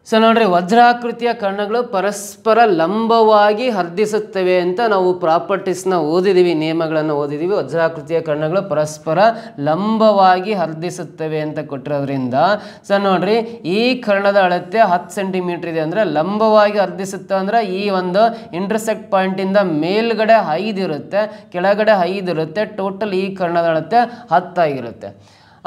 Speaker 1: ಸೊ ನೋಡ್ರಿ, ವಜ್ರಾಕೃತಿಯ ಕರ್ಣಗಳು ಪರಸ್ಪರ ಲಂಬವಾಗಿ ಹರ್ದಿಸುತ್ತವೆ ಅಂತ ನಾವು ಪ್ರಾಪರ್ಟೀಸ್ನ ಓದಿದ್ದೀವಿ, ನಿಯಮಗಳನ್ನು ಓದಿದ್ದೀವಿ. ವಜ್ರಾಕೃತಿಯ ಕರ್ಣಗಳು ಪರಸ್ಪರ ಲಂಬವಾಗಿ ಹರ್ದಿಸುತ್ತವೆ ಅಂತ ಕೊಟ್ಟಿರೋದ್ರಿಂದ ಸೊ ನೋಡ್ರಿ, ಈ ಕರ್ಣದ ಅಳತೆ 10 ಸೆಂಟಿಮೀಟರ್ ಇದೆ ಅಂದರೆ ಲಂಬವಾಗಿ ಹರ್ದಿಸುತ್ತೆ ಅಂದರೆ ಈ ಒಂದು ಇಂಟರ್ಸೆಕ್ಟ್ ಪಾಯಿಂಟಿಂದ ಮೇಲ್ಗಡೆ 5 ಇರುತ್ತೆ, ಕೆಳಗಡೆ 5 ಇರುತ್ತೆ. ಟೋಟಲ್ ಈ ಕರ್ಣದ ಅಳತೆ 10 ಆಗಿರುತ್ತೆ.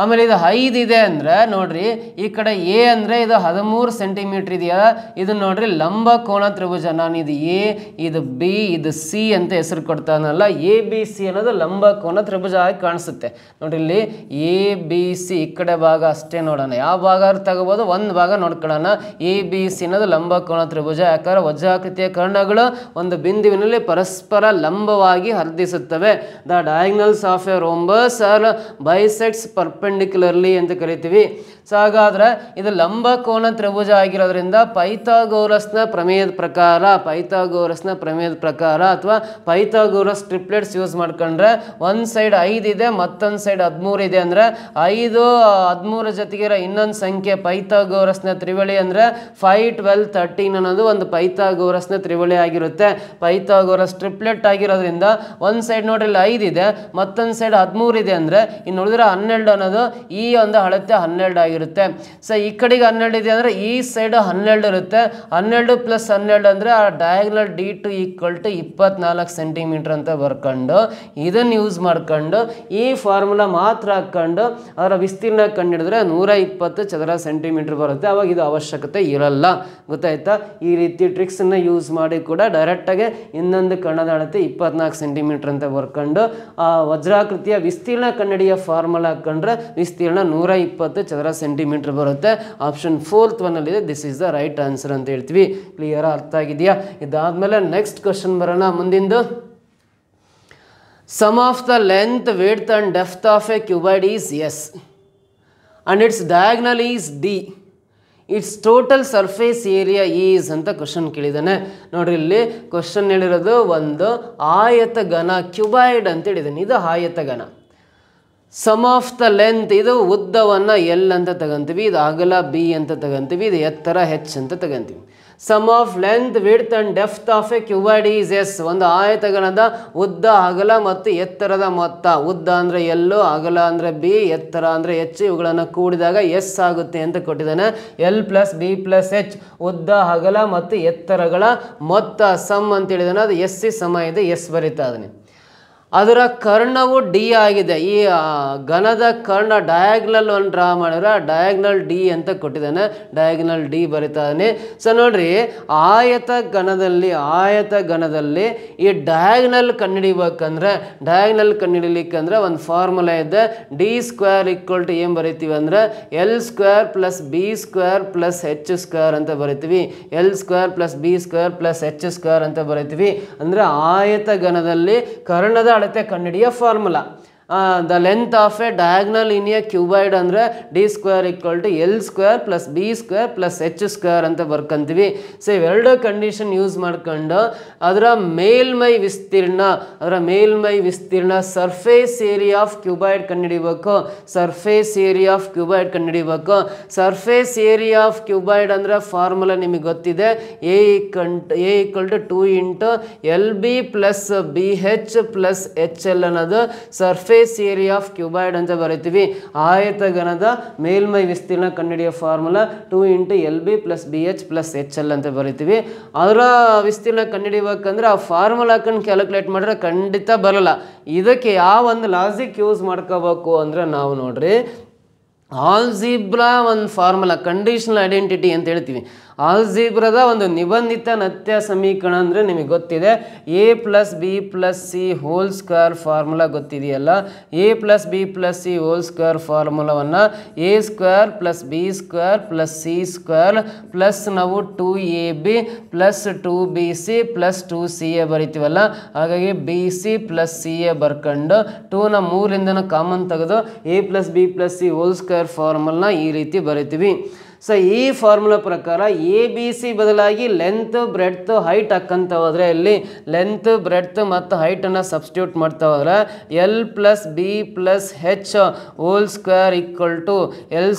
Speaker 1: ಆಮೇಲೆ ಇದು 5 ಇದೆ ಅಂದರೆ ನೋಡ್ರಿ, ಈ ಕಡೆ A ಅಂದರೆ ಇದು 13 ಸೆಂಟಿಮೀಟರ್ ಇದೆಯಾ, ಇದು ನೋಡ್ರಿ ಲಂಬ ಕೋನ ತ್ರಿಭುಜ. ನಾನು ಇದು A, ಇದು B, ಇದು C ಅಂತ ಹೆಸರು ಕೊಡ್ತಾನಲ್ಲ, ABC ಅನ್ನೋದು ಲಂಬ ಕೋನ ತ್ರಿಭುಜ ಆಗಿ ಕಾಣಿಸುತ್ತೆ. ನೋಡ್ರಿ ಇಲ್ಲಿ ABC ಈ ಕಡೆ ಭಾಗ ಅಷ್ಟೇ ನೋಡೋಣ. ಯಾವ ಭಾಗ ತಗೋಬೋದು, ಒಂದು ಭಾಗ ನೋಡ್ಕೊಳ್ಳೋಣ. ABC ಅನ್ನೋದು ಲಂಬ ಕೋನ ತ್ರಿಭುಜ. ಯಾಕಂದ್ರೆ ವಜ್ರಾಕೃತಿಯ ಕರ್ಣಗಳು ಒಂದು ಬಿಂದುವಿನಲ್ಲಿ ಪರಸ್ಪರ ಲಂಬವಾಗಿ ಹರ್ದಿಸುತ್ತವೆ. The diagonals of a rhombus are bisects perpendicularly ಅಂತ ಕರಿತೀವಿ. ಸೊ ಹಾಗಾದ್ರೆ ಇದು ಲಂಬ ಕೋನ ತ್ರಿಭುಜ ಆಗಿರೋದ್ರಿಂದ ಪೈಥಾಗೋರಸ್ನ ಪ್ರಮೇಯದ ಪ್ರಕಾರ ಅಥವಾ ಪೈಥಾಗೋರಸ್ ಟ್ರಿಪ್ಲೆಟ್ಸ್ ಯೂಸ್ ಮಾಡ್ಕೊಂಡ್ರೆ ಒಂದು ಸೈಡ್ 5 ಇದೆ, ಮತ್ತೊಂದು ಸೈಡ್ 13 ಇದೆ ಅಂದರೆ 5 13 ಜೊತೆಗೆ ಇನ್ನೊಂದು ಸಂಖ್ಯೆ ಪೈಥಾಗೋರಸ್ನ ತ್ರಿವಳಿ ಅಂದರೆ 5 12 13 ಅನ್ನೋದು ಒಂದು ಪೈಥಾಗೋರಸ್ನ ತ್ರಿವಳಿ ಆಗಿರುತ್ತೆ. ಪೈಥಾಗೋರಸ್ ಟ್ರಿಪ್ಲೆಟ್ ಆಗಿರೋದ್ರಿಂದ ಒಂದು ಸೈಡ್ ನೋಡ್ರಿ ಇಲ್ಲಿ 5 ಇದೆ, ಮತ್ತೊಂದು ಸೈಡ್ 13 ಇದೆ ಅಂದರೆ ಇನ್ನು ಉಳಿದಿರೋ 12 ಅನ್ನೋದು ಯಾವುದು ಈ ಒಂದು ಅಳತೆ 12 ಆಗಿರುತ್ತೆ. ಸೊ ಈ ಕಡೆಗೆ 12 ಇದೆ ಅಂದರೆ ಈ ಸೈಡ್ 12 ಇರುತ್ತೆ. 12 + 12 ಅಂದರೆ ಆ ಡಯಾಗ್ನಲ್ D2 = 24 ಸೆಂಟಿಮೀಟರ್ ಅಂತ ಬರ್ಕೊಂಡು ಇದನ್ನು ಯೂಸ್ ಮಾಡ್ಕೊಂಡು ಈ ಫಾರ್ಮುಲಾ ಮಾತ್ರ ಹಾಕ್ಕೊಂಡು ಅದರ ವಿಸ್ತೀರ್ಣ ಕಂಡುಹಿಡಿದ್ರೆ 120 ಚದರ ಸೆಂಟಿಮೀಟರ್ ಬರುತ್ತೆ. ಅವಾಗ ಇದು ಅವಶ್ಯಕತೆ ಇರಲ್ಲ. ಗೊತ್ತಾಯ್ತಾ? ಈ ರೀತಿ ಟ್ರಿಕ್ಸನ್ನು ಯೂಸ್ ಮಾಡಿ ಕೂಡ ಡೈರೆಕ್ಟಾಗಿ ಇನ್ನೊಂದು ಕಣದ ಅಳತೆ 24 ಸೆಂಟಿಮೀಟರ್ ಅಂತ ಬರ್ಕೊಂಡು ಆ ವಜ್ರಾಕೃತಿಯ ವಿಸ್ತೀರ್ಣ ಕನ್ನಡಿಯ ಫಾರ್ಮುಲಾ ಹಾಕೊಂಡ್ರೆ ವಿಸ್ತೀರ್ಣ 120 ಚದರ ಸೆಂಟಿಮೀಟರ್ ಬರುತ್ತೆ. ಆಪ್ಷನ್ 4th ಒನ್ನಲ್ಲಿದೆ. This is the right answer ಅಂತ ಹೇಳ್ತೀವಿ. ಕ್ಲಿಯರ್? ಅರ್ಥ ಆಗಿದೆಯಾ? ಇದಾದ್ಮೇಲೆ ನೆಕ್ಸ್ಟ್ ಕ್ವಶನ್ ಬರೋಣ. ಮುಂದಿಂದು sum of the length, width and depth of a cuboid is S and its diagonal is D. Its total surface area is ಅಂತ ಕ್ವಶನ್ ಕೇಳಿದ್ದಾನೆ. ನೋಡ್ರಿ, ಇಲ್ಲಿ ಕ್ವಶನ್ ಹೇಳಿರೋದು ಒಂದು ಆಯತ ಘನ ಕ್ಯೂಬಾಯ್ಡ್ ಅಂತ ಹೇಳಿದ್ದಾನೆ. ಇದು ಆಯತ ಘನ. ಸಮ್ ಆಫ್ ದ ಲೆಂತ್, ಇದು ಉದ್ದವನ್ನು ಎಲ್ ಅಂತ ತಗೊಂತೀವಿ, ಇದು ಅಗಲ ಬಿ ಅಂತ ತಗೊಂತೀವಿ, ಇದು ಎತ್ತರ ಹೆಚ್ ಅಂತ ತಗೊಂತೀವಿ. Sum of length, width and depth of a cuboid is S. ಒಂದು ಆಯತಗಣದ ಉದ್ದ, ಅಗಲ ಮತ್ತು ಎತ್ತರದ ಮೊತ್ತ. ಉದ್ದ ಅಂದರೆ ಎಲ್ಲು, ಅಗಲ ಅಂದರೆ ಬಿ, ಎತ್ತರ ಅಂದರೆ ಎಚ್. ಇವುಗಳನ್ನು ಕೂಡಿದಾಗ ಎಸ್ ಆಗುತ್ತೆ ಅಂತ ಕೊಟ್ಟಿದ್ದಾನೆ. L plus B plus H, ಉದ್ದ, ಅಗಲ ಮತ್ತು ಎತ್ತರಗಳ ಮೊತ್ತ ಸಮ್ ಅಂತ ಹೇಳಿದಾನೆ. ಅದು ಎಸ್ ಸಿ ಸಮ ಇದೆ, ಎಸ್ ಬರಿತಾ ಇದ್ದಾನೆ. ಅದರ ಕರ್ಣವು ಡಿ ಆಗಿದೆ. ಈ ಘನದ ಕರ್ಣ ಡಯಾಗ್ನಲ್ ಒಂದು ಡ್ರಾ ಮಾಡಿದ್ರೆ ಡಯಾಗ್ನಲ್ ಡಿ ಅಂತ ಕೊಟ್ಟಿದ್ದಾನೆ. ಡಯಾಗ್ನಲ್ ಡಿ ಬರಿತಾ ಇದ್ದಾನೆ. ಸೊ ನೋಡ್ರಿ, ಆಯತ ಘನದಲ್ಲಿ ಈ ಡಯಾಗ್ನಲ್ ಕಂಡುಹಿಡಿಬೇಕಂದ್ರೆ, ಡಯಾಗ್ನಲ್ ಕಂಡುಹಿಡಿಲಿಕ್ಕಂದ್ರೆ ಒಂದು ಫಾರ್ಮುಲಾ ಇದೆ. D² ಏನು ಬರಿತೀವಿ ಅಂದರೆ L² + B² + H² ಅಂತ ಬರಿತೀವಿ. L² + B² + H² ಅಂತ ಬರಿತೀವಿ. ಅಂದರೆ ಆಯತ ಘನದಲ್ಲಿ ಕರ್ಣದ ಅಳತೆ ಕಂಡುಹಿಡಿಯ formula. The length of a diagonal in a cuboid ಅಂದರೆ D² = L² + B² + H² ಅಂತ ಬರ್ಕೊಂತೀವಿ. ಸೊ ಇವೆರಡು ಕಂಡೀಷನ್ ಯೂಸ್ ಮಾಡ್ಕೊಂಡು ಅದರ ಮೇಲ್ಮೈ ವಿಸ್ತೀರ್ಣ ಸರ್ಫೇಸ್ ಏರಿಯಾ ಆಫ್ ಕ್ಯೂಬಾಯ್ಡ್ ಕಂಡುಹಿಡಿಬೇಕು. ಸರ್ಫೇಸ್ ಏರಿಯಾ ಆಫ್ ಕ್ಯೂಬಾಯ್ಡ್ ಕಂಡುಹಿಡಿಬೇಕು. ಸರ್ಫೇಸ್ ಏರಿಯಾ ಆಫ್ ಕ್ಯೂಬಾಯ್ಡ್ ಅಂದರೆ ಫಾರ್ಮುಲಾ ನಿಮಗೆ ಗೊತ್ತಿದೆ. A = 2 × LB + BH + HL ಅನ್ನೋದು ಸರ್ಫೇಸ್ ಏರಿಯಾ ಆಫ್ ಕ್ಯೂಬಾಯ್ಡ್ ಅಂತ ಬರಿತೀವಿ. ಆಯತ ಘನದ ಮೇಲ್ಮೈ ವಿಸ್ತೀರ್ಣ ಕಂಡುಹಿಡಿಯೋ ಫಾರ್ಮುಲಾ 2 × LB + BH + HL ಅಂತ ಬರಿತೀವಿ. ಅದರ ವಿಸ್ತೀರ್ಣ ಕಂಡುಹಿಡಿಬೇಕಂದ್ರೆ ಆ ಫಾರ್ಮುಲಾ ಹಾಕೊಂಡು ಕ್ಯಾಲ್ಕುಲೇಟ್ ಮಾಡಿದ್ರೆ ಖಂಡಿತ ಬರಲ್ಲ. ಇದಕ್ಕೆ ಯಾವ ಒಂದು ಲಾಜಿಕ್ ಯೂಸ್ ಮಾಡ್ಕೋಬೇಕು ಅಂದರೆ ನಾವು ನೋಡ್ರಿ, ಆಲ್ಜಿಬ್ರಾ ಒಂದು ಫಾರ್ಮುಲಾ, ಕಂಡೀಷನಲ್ ಐಡೆಂಟಿಟಿ ಅಂತ ಹೇಳ್ತೀವಿ. ಆಲ್ಜಿಬ್ರಾದ ಒಂದು ನಿಬಂಧಿತ ನತ್ಯ ಸಮೀಕರಣ ಅಂದರೆ ನಿಮಗೆ ಗೊತ್ತಿದೆ. A + B + C ಹೋಲ್² ಫಾರ್ಮುಲಾ ಗೊತ್ತಿದೆಯಲ್ಲ. A + B + C ಹೋಲ್² ಫಾರ್ಮುಲಾವನ್ನು A² + B² + C² ಪ್ಲಸ್ ನಾವು 2AB + 2BC + 2CA ಬರಿತೀವಲ್ಲ. ಹಾಗಾಗಿ BC + CA ಬರ್ಕೊಂಡು 2ನ 3ರಿಂದ ಕಾಮನ್ ತೆಗೆದು A + B + C ಹೋಲ್² ಫಾರ್ಮುಲಾ ಈ ರೀತಿ ಬರಿತೀವಿ. ಸೊ ಈ ಫಾರ್ಮುಲಾ ಪ್ರಕಾರ ABC ಬದಲಾಗಿ ಲೆಂತ್, ಬ್ರೆಡ್ತ್, ಹೈಟ್ ಹಾಕಂತ ಹೋದರೆ ಇಲ್ಲಿ ಲೆಂತ್, ಬ್ರೆಡ್ತ್ ಮತ್ತು ಹೈಟನ್ನು ಸಬ್ಸ್ಟಿಟ್ಯೂಟ್ ಮಾಡ್ತಾ ಹೋದರೆ L + B + H ಹೋಲ್² = L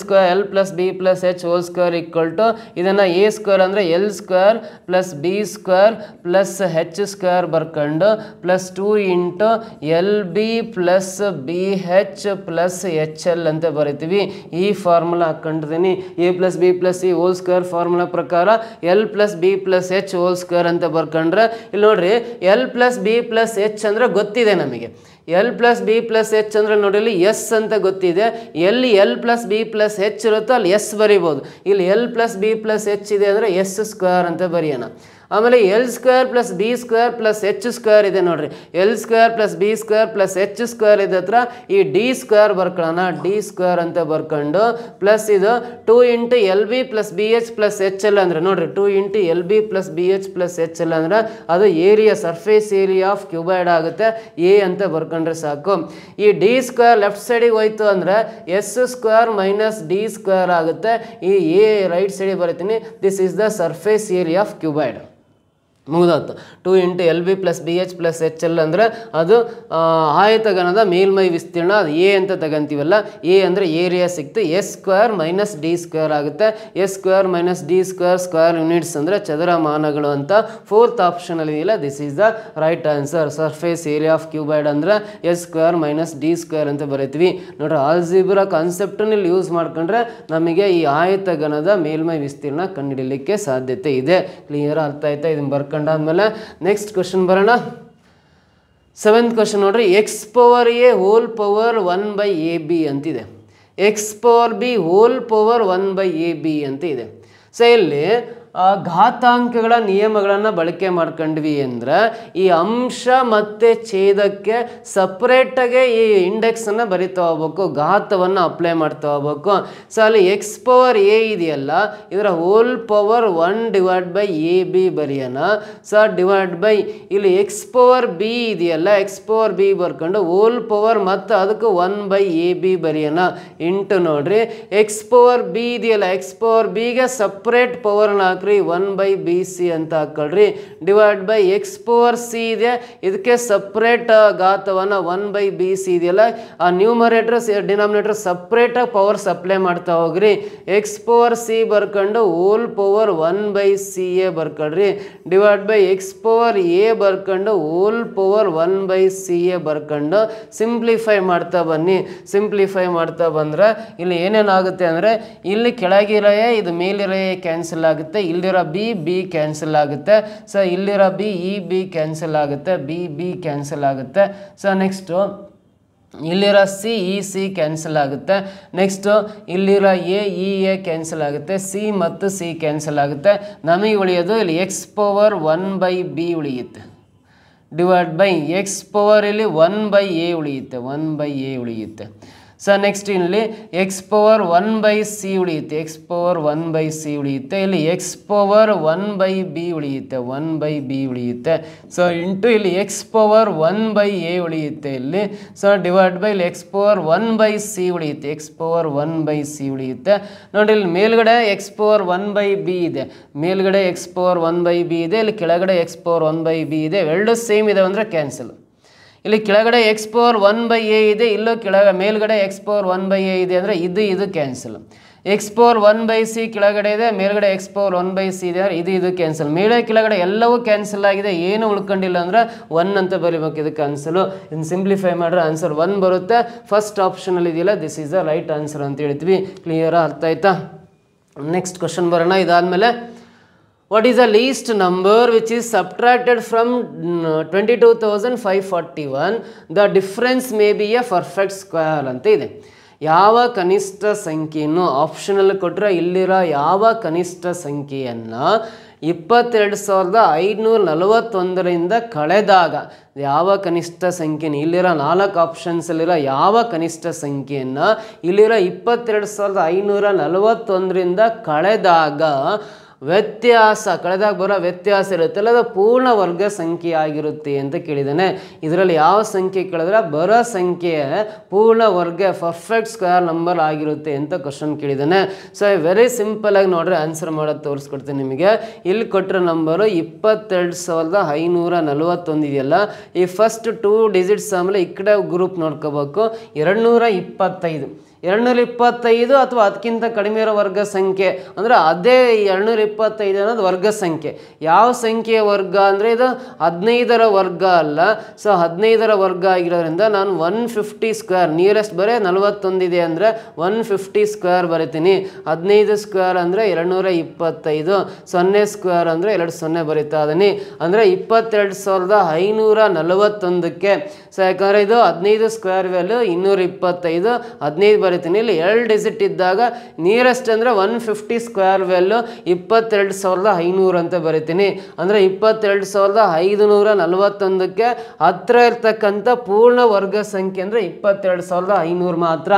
Speaker 1: + B + H ಹೋಲ್² ಇದನ್ನು A² ಅಂದರೆ L² + B² + H² ಬರ್ಕೊಂಡು ಪ್ಲಸ್ 2 × LB + BH + HL ಅಂತ ಬರಿತೀವಿ. ಈ ಫಾರ್ಮುಲಾ ಹಾಕೊಂಡಿದ್ದೀನಿ. A + B + C ಹೋಲ್² ಫಾರ್ಮುಲಾ ಪ್ರಕಾರ L + B + H ಹೋಲ್² ಅಂತ ಬರ್ಕೊಂಡ್ರೆ ಇಲ್ಲಿ ನೋಡ್ರಿ, L + B + H ಅಂದರೆ ಗೊತ್ತಿದೆ ನಮಗೆ. L + B + H ಅಂದರೆ ನೋಡಿ ಇಲ್ಲಿ ಎಸ್ ಅಂತ ಗೊತ್ತಿದೆ. ಎಲ್ಲಿ L + B + H ಇರುತ್ತೋ ಅಲ್ಲಿ ಎಸ್ ಬರಿಬೋದು. ಇಲ್ಲಿ L + B + H ಇದೆ ಅಂದರೆ S² ಅಂತ ಬರೆಯೋಣ. ಆಮೇಲೆ L² + B² + H² ಇದೆ ನೋಡ್ರಿ. L² + B² + H² ಇದೆ ಹತ್ರ ಈ D² ಬರ್ಕೊಳ್ಳೋಣ. D² ಅಂತ ಬರ್ಕೊಂಡು ಪ್ಲಸ್ ಇದು 2 × LB + BH + HL ಅಂದರೆ ನೋಡ್ರಿ 2 × LB + BH + HL ಅಂದರೆ ಅದು area, surface area of cuboid ಆಗುತ್ತೆ. A ಅಂತ ಬರ್ಕೊಂಡ್ರೆ ಸಾಕು. ಈ D² ಲೆಫ್ಟ್ ಸೈಡಿಗೆ ಹೋಯ್ತು ಅಂದರೆ S² - D² ಆಗುತ್ತೆ. ಈ A ರೈಟ್ ಸೈಡಿಗೆ ಬರೀತೀನಿ. This is the surface area of cuboid. ಮುಗಿದೋತ್ತು. 2 × LB + BH + HL ಅಂದರೆ ಅದು ಆಯತಘನದ ಮೇಲ್ಮೈ ವಿಸ್ತೀರ್ಣ, ಅದು ಎ ಅಂತ ತಗೊಂತೀವಲ್ಲ, ಎ ಅಂದರೆ ಏರಿಯಾ ಸಿಕ್ತು. S² - D² ಆಗುತ್ತೆ. S² - D² ಸ್ಕ್ವೇರ್ ಯೂನಿಟ್ಸ್ ಅಂದರೆ ಚದರಮಾನಗಳು ಅಂತ 4th ಆಪ್ಷನಲ್ಲಿ ಇದೆಯಲ್ಲ, this is the right answer. Surface area of cuboid ಅಂದರೆ S² - D² ಅಂತ ಬರೀತೀವಿ. ನೋಡ್ರಿ, ಆಲ್ಜಿಬ್ರಾ ಕಾನ್ಸೆಪ್ಟನ್ನು ಇಲ್ಲಿ ಯೂಸ್ ಮಾಡ್ಕೊಂಡ್ರೆ ನಮಗೆ ಈ ಆಯತಘನದ ಮೇಲ್ಮೈ ವಿಸ್ತೀರ್ಣ ಕಂಡುಹಿಡಲಿಕ್ಕೆ ಸಾಧ್ಯತೆ ಇದೆ. ಕ್ಲಿಯರ್ ಅರ್ಥ ಆಯ್ತಾ? ಇದನ್ನು ಬರ್ಕೊಂಡಾದ್ಮೇಲೆ ನೆಕ್ಸ್ಟ್ ಕ್ವಶನ್ ಬರೋಣ. 7th ಕ್ವಶನ್ ನೋಡ್ರಿ, x⁴ (1 / AB) ಅಂತಿದೆ. x⁴b (1 / AB) ಅಂತ ಇದೆ. ಸೊ ಇಲ್ಲಿ ಘಾತಾಂಕಗಳ ನಿಯಮಗಳನ್ನು ಬಳಕೆ ಮಾಡ್ಕೊಂಡ್ವಿ ಅಂದರೆ ಈ ಅಂಶ ಮತ್ತು ಛೇದಕ್ಕೆ ಸಪ್ರೇಟಾಗೆ ಈ ಇಂಡೆಕ್ಸನ್ನು ಬರಿತಾ ಹೋಗ್ಬೇಕು, ಘಾತವನ್ನು ಅಪ್ಲೈ ಮಾಡ್ತಾ ಹೋಗ್ಬೇಕು. ಸೊ ಅಲ್ಲಿ x⁴a ಇದೆಯಲ್ಲ, ಇದರ (1/AB) ಬರೆಯೋಣ. ಸೊ ಡಿವೈಡ್ ಬೈ ಇಲ್ಲಿ x⁴b ಇದೆಯಲ್ಲ, x⁴b ಬರ್ಕೊಂಡು ಮತ್ತು ಅದಕ್ಕೆ 1/AB ಬರೆಯೋಣ. ಇಂಟು ನೋಡ್ರಿ, x⁴b ಇದೆಯಲ್ಲ, x⁴bಗೆ ಸಪ್ರೇಟ್ ಪವರ್ನ ಹಾಕ್ರಿ, 1/BC ಅಂತ ಹಾಕೊಳ್ರಿ. ಡಿವೈಡ್ ಬೈ x⁴c ಇದೆ, ಇದಕ್ಕೆ ಸಪ್ರೇಟ್ ಘಾತವನ್ನು 1/BC ಇದೆಯಲ್ಲ, ಆ ನ್ಯೂಮರೇಟರ್ ಡಿನಾಮಿನೇಟರ್ ಸಪ್ರೇಟಾಗಿ ಪವರ್ ಸಪ್ಲೈ ಮಾಡ್ತಾ ಹೋಗ್ರಿ. x⁴c ಬರ್ಕೊಂಡು (1/CA) ಬರ್ಕೊಳ್ರಿ. ಡಿವೈಡ್ ಬೈ x⁴a ಬರ್ಕೊಂಡು (1/CA) ಬರ್ಕೊಂಡು ಸಿಂಪ್ಲಿಫೈ ಮಾಡ್ತಾ ಬನ್ನಿ. ಸಿಂಪ್ಲಿಫೈ ಮಾಡ್ತಾ ಬಂದರೆ ಇಲ್ಲಿ ಏನೇನಾಗುತ್ತೆ ಅಂದರೆ, ಇಲ್ಲಿ ಕೆಳಗಿರೋ ಇದು ಮೇಲಿರೋ ಕ್ಯಾನ್ಸಲ್ ಆಗುತ್ತೆ, ಇಲ್ಲಿರೋ ಬಿ ಕ್ಯಾನ್ಸಲ್ ಆಗುತ್ತೆ. ಸೊ ಇಲ್ಲಿರೋ ಬಿ ಕ್ಯಾನ್ಸಲ್ ಆಗುತ್ತೆ, ಬಿ ಕ್ಯಾನ್ಸಲ್ ಆಗುತ್ತೆ. ಸೊ ನೆಕ್ಸ್ಟು ಇಲ್ಲಿರೋ ಸಿ ಕ್ಯಾನ್ಸಲ್ ಆಗುತ್ತೆ. ನೆಕ್ಸ್ಟು ಇಲ್ಲಿರೋ ಎ ಕ್ಯಾನ್ಸಲ್ ಆಗುತ್ತೆ, ಸಿ ಮತ್ತು ಸಿ ಕ್ಯಾನ್ಸಲ್ ಆಗುತ್ತೆ. ನಮಗೆ ಉಳಿಯೋದು ಇಲ್ಲಿ x⁴1/B ಉಳಿಯುತ್ತೆ. ಡಿವೈಡ್ ಬೈ x⁴ ಇಲ್ಲಿ 1/A ಉಳಿಯುತ್ತೆ, 1/A ಉಳಿಯುತ್ತೆ. ಸೊ ನೆಕ್ಸ್ಟ್ ಇಲ್ಲಿ x⁴1/C ಉಳಿಯುತ್ತೆ, x⁴1/C ಉಳಿಯುತ್ತೆ. ಇಲ್ಲಿ x⁴1/B ಉಳಿಯುತ್ತೆ, 1/B ಉಳಿಯುತ್ತೆ. ಸೊ ಇಂಟು ಇಲ್ಲಿ x⁴1/A ಉಳಿಯುತ್ತೆ ಇಲ್ಲಿ. ಸೊ ಡಿವೈಡ್ ಬೈ ಇಲ್ಲಿ x⁴1/C ಉಳಿಯುತ್ತೆ, x⁴1/C ಉಳಿಯುತ್ತೆ. ನೋಡಿ, ಇಲ್ಲಿ ಮೇಲ್ಗಡೆ x⁴1/B ಇದೆ, ಮೇಲ್ಗಡೆ x⁴1/B ಇದೆ, ಇಲ್ಲಿ ಕೆಳಗಡೆ x⁴1/B ಇದೆ. ಎರಡು ಸೇಮ್ ಇದೆ ಅಂದರೆ ಕ್ಯಾನ್ಸಲ್. ಇಲ್ಲಿ ಕೆಳಗಡೆ x⁴1/A ಇದೆ, ಇಲ್ಲೂ ಮೇಲ್ಗಡೆ x⁴1/A ಇದೆ ಅಂದರೆ ಇದು ಕ್ಯಾನ್ಸಲ್. x⁴1/C ಕೆಳಗಡೆ ಇದೆ, ಮೇಲ್ಗಡೆ x⁴1/C ಇದೆ ಅಂದರೆ ಇದು ಕ್ಯಾನ್ಸಲ್. ಮೇಲೆ ಕೆಳಗಡೆ ಎಲ್ಲವೂ ಕ್ಯಾನ್ಸಲ್ ಆಗಿದೆ, ಏನು ಉಳ್ಕೊಂಡಿಲ್ಲ ಅಂದರೆ 1 ಅಂತ ಬರೀಬೇಕು. ಇದು ಕ್ಯಾನ್ಸಲು. ಇನ್ನು ಸಿಂಪ್ಲಿಫೈ ಮಾಡಿದ್ರೆ ಆನ್ಸರ್ 1 ಬರುತ್ತೆ. ಫಸ್ಟ್ ಆಪ್ಷನಲ್ಲಿ ಇದೆಯಲ್ಲ, this is the right answer ಅಂತ ಹೇಳ್ತೀವಿ. ಕ್ಲಿಯರಾ? ಅರ್ಥ ಆಯ್ತಾ? ನೆಕ್ಸ್ಟ್ ಕ್ವಶನ್ ಬರೋಣ. ಇದಾದಮೇಲೆ, what is the least number which is subtracted from 22,541? The difference may be a perfect square ಅಂತ ಇದೆ. ಯಾವ ಕನಿಷ್ಠ ಸಂಖ್ಯೆಯನ್ನು ಆಪ್ಷನಲ್ಲಿ ಕೊಟ್ಟರೆ ಇಲ್ಲಿರೋ ಯಾವ ಕನಿಷ್ಠ ಸಂಖ್ಯೆಯನ್ನು 22,541ರಿಂದ ಕಳೆದಾಗ ಯಾವ ಕನಿಷ್ಠ ಸಂಖ್ಯೆನ, ಇಲ್ಲಿರೋ 4 ಆಪ್ಷನ್ಸಲ್ಲಿರೋ ಯಾವ ಕನಿಷ್ಠ ಸಂಖ್ಯೆಯನ್ನು ಇಲ್ಲಿರೋ 22,541ರಿಂದ ಕಳೆದಾಗ ವ್ಯತ್ಯಾಸ, ಕಳೆದಾಗ ಬರೋ ವ್ಯತ್ಯಾಸ ಇರುತ್ತಲ್ಲ, ಅದು ಪೂರ್ಣ ವರ್ಗ ಸಂಖ್ಯೆ ಆಗಿರುತ್ತೆ ಅಂತ ಕೇಳಿದ್ದಾನೆ. ಇದರಲ್ಲಿ ಯಾವ ಸಂಖ್ಯೆ ಕೇಳಿದ್ರೆ ಬರೋ ಸಂಖ್ಯೆ ಪೂರ್ಣ ವರ್ಗ ಪರ್ಫೆಕ್ಟ್ ಸ್ಕ್ವೇರ್ ನಂಬರ್ ಆಗಿರುತ್ತೆ ಅಂತ ಕ್ವಶನ್ ಕೇಳಿದ್ದಾನೆ. ಸೊ ವೆರಿ ಸಿಂಪಲ್ ಆಗಿ ನೋಡ್ರಿ ಆನ್ಸರ್ ಮಾಡೋದು ತೋರಿಸ್ಕೊಡ್ತೀನಿ ನಿಮಗೆ. ಇಲ್ಲಿ ಕೊಟ್ಟಿರೋ ನಂಬರು 22,541 ಇದೆಯಲ್ಲ, ಈ ಫಸ್ಟ್ 2 ಡಿಜಿಟ್ಸ್ ಆಮೇಲೆ ಈ ಕಡೆ ಗ್ರೂಪ್ ನೋಡ್ಕೋಬೇಕು. 225 225 ಅಥವಾ ಅದಕ್ಕಿಂತ ಕಡಿಮೆ ಇರೋ ವರ್ಗ ಸಂಖ್ಯೆ ಅಂದರೆ ಅದೇ 225 ಅನ್ನೋದು ವರ್ಗ ಸಂಖ್ಯೆ. ಯಾವ ಸಂಖ್ಯೆಯ ವರ್ಗ ಅಂದರೆ ಇದು 15ರ ವರ್ಗ ಅಲ್ಲ. ಸೊ 15ರ ವರ್ಗ ಆಗಿರೋದ್ರಿಂದ ನಾನು 150 ಸ್ಕ್ವೇರ್, ನಿಯರೆಸ್ಟ್ ಬರೀ 41 ಇದೆ ಅಂದರೆ 150 ಸ್ಕ್ವೇರ್ ಬರಿತೀನಿ. 15 ಸ್ಕ್ವೇರ್ ಅಂದರೆ 225, 0 ಸ್ಕ್ವೇರ್ ಅಂದರೆ 20 ಬರಿತಾ ಇದೀನಿ. ಅಂದರೆ 22,541ಕ್ಕೆ. ಸೊ ಯಾಕಂದರೆ ಇದು 15 ಸ್ಕ್ವೇರ್ ವ್ಯಾಲ್ಯೂ 225, 15 ಬರಿತೀನಿ. ಇಲ್ಲಿ 2 ಡಿಜಿಟ್ ಇದ್ದಾಗ ನಿಯರೆಸ್ಟ್ ಅಂದರೆ 150 ಸ್ಕ್ವೇರ್ ವ್ಯಾಲ್ಯೂ 22,500 ಅಂತ ಬರಿತೀನಿ. ಅಂದರೆ 22,541ಕ್ಕೆ ಹತ್ತಿರ ಇರ್ತಕ್ಕಂಥ ಪೂರ್ಣ ವರ್ಗ ಸಂಖ್ಯೆ ಅಂದರೆ 22,500 ಮಾತ್ರ.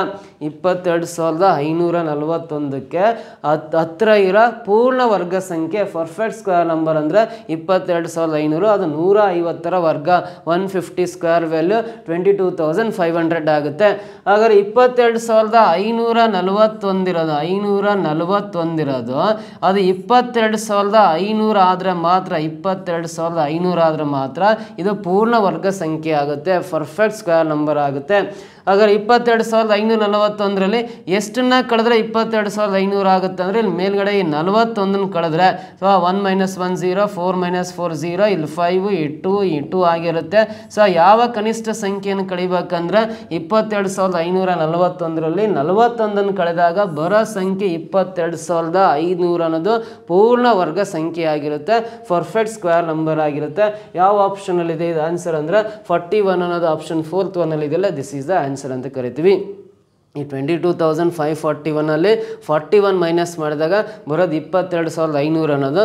Speaker 1: 22,541ಕ್ಕೆ ಹತ್ತಿರ ಇರೋ ಪೂರ್ಣ ವರ್ಗ ಸಂಖ್ಯೆ ಪರ್ಫೆಕ್ಟ್ ಸ್ಕ್ವೇರ್ ನಂಬರ್ ಅಂದರೆ 22,500, ಅದು 150ರ ವರ್ಗ 150 ಸ್ಕ್ವೇರ್ ವ್ಯಾಲ್ಯೂ 22,500 ಆಗುತ್ತೆ. ಹಾಗಾದ್ರೆ 22,541 ಇರೋದು ಅದು 22,500 ಆದರೆ ಮಾತ್ರ 22,500 ಆದರೆ ಮಾತ್ರ ಇದು ಪೂರ್ಣ ವರ್ಗ ಸಂಖ್ಯೆ ಆಗುತ್ತೆ, ಪರ್ಫೆಕ್ಟ್ ಸ್ಕ್ವೇರ್ ನಂಬರ್ ಆಗುತ್ತೆ. ಹಾಗಾದ್ರೆ 22,541ರಲ್ಲಿ ಎಷ್ಟನ್ನ ಕಳೆದ್ರೆ 22,500 ಆಗುತ್ತೆ ಅಂದರೆ ಇಲ್ಲಿ ಮೇಲ್ಗಡೆ ಈ 41 ಕಳೆದ್ರೆ 1 - 1 0, 4 - 4 0, ಇಲ್ಲಿ 5 ಈ 2 ಆಗಿರುತ್ತೆ. ಸೊ ಯಾವ ಕನಿಷ್ಠ ಸಂಖ್ಯೆಯನ್ನು ಕಳಿಬೇಕಂದ್ರೆ 22,541ರಲ್ಲಿ 41 ಕಳೆದಾಗ ಬರೋ ಸಂಖ್ಯೆ 22,500 ಅನ್ನೋದು ಪೂರ್ಣ ವರ್ಗ ಸಂಖ್ಯೆ ಆಗಿರುತ್ತೆ, ಪರ್ಫೆಕ್ಟ್ ಸ್ಕ್ವೇರ್ ನಂಬರ್ ಆಗಿರುತ್ತೆ. ಯಾವ ಆಪ್ಷನಲ್ಲಿ ಇದೆ ಇದು ಆನ್ಸರ್ ಅಂದರೆ 41 ಅನ್ನೋದು ಆಪ್ಷನ್ 4th ಒನ್ನಲ್ಲಿ ಇದೆಯಲ್ಲ, ದಿಸ್ ಈಸ್ ದ ಆನ್ಸರ್ ಅಂತ ಕರಿತೀವಿ. ಈ 22,541ಅಲ್ಲಿ 41 ಮೈನಸ್ ಮಾಡಿದಾಗ ಬರೋದು 22,500 ಅನ್ನೋದು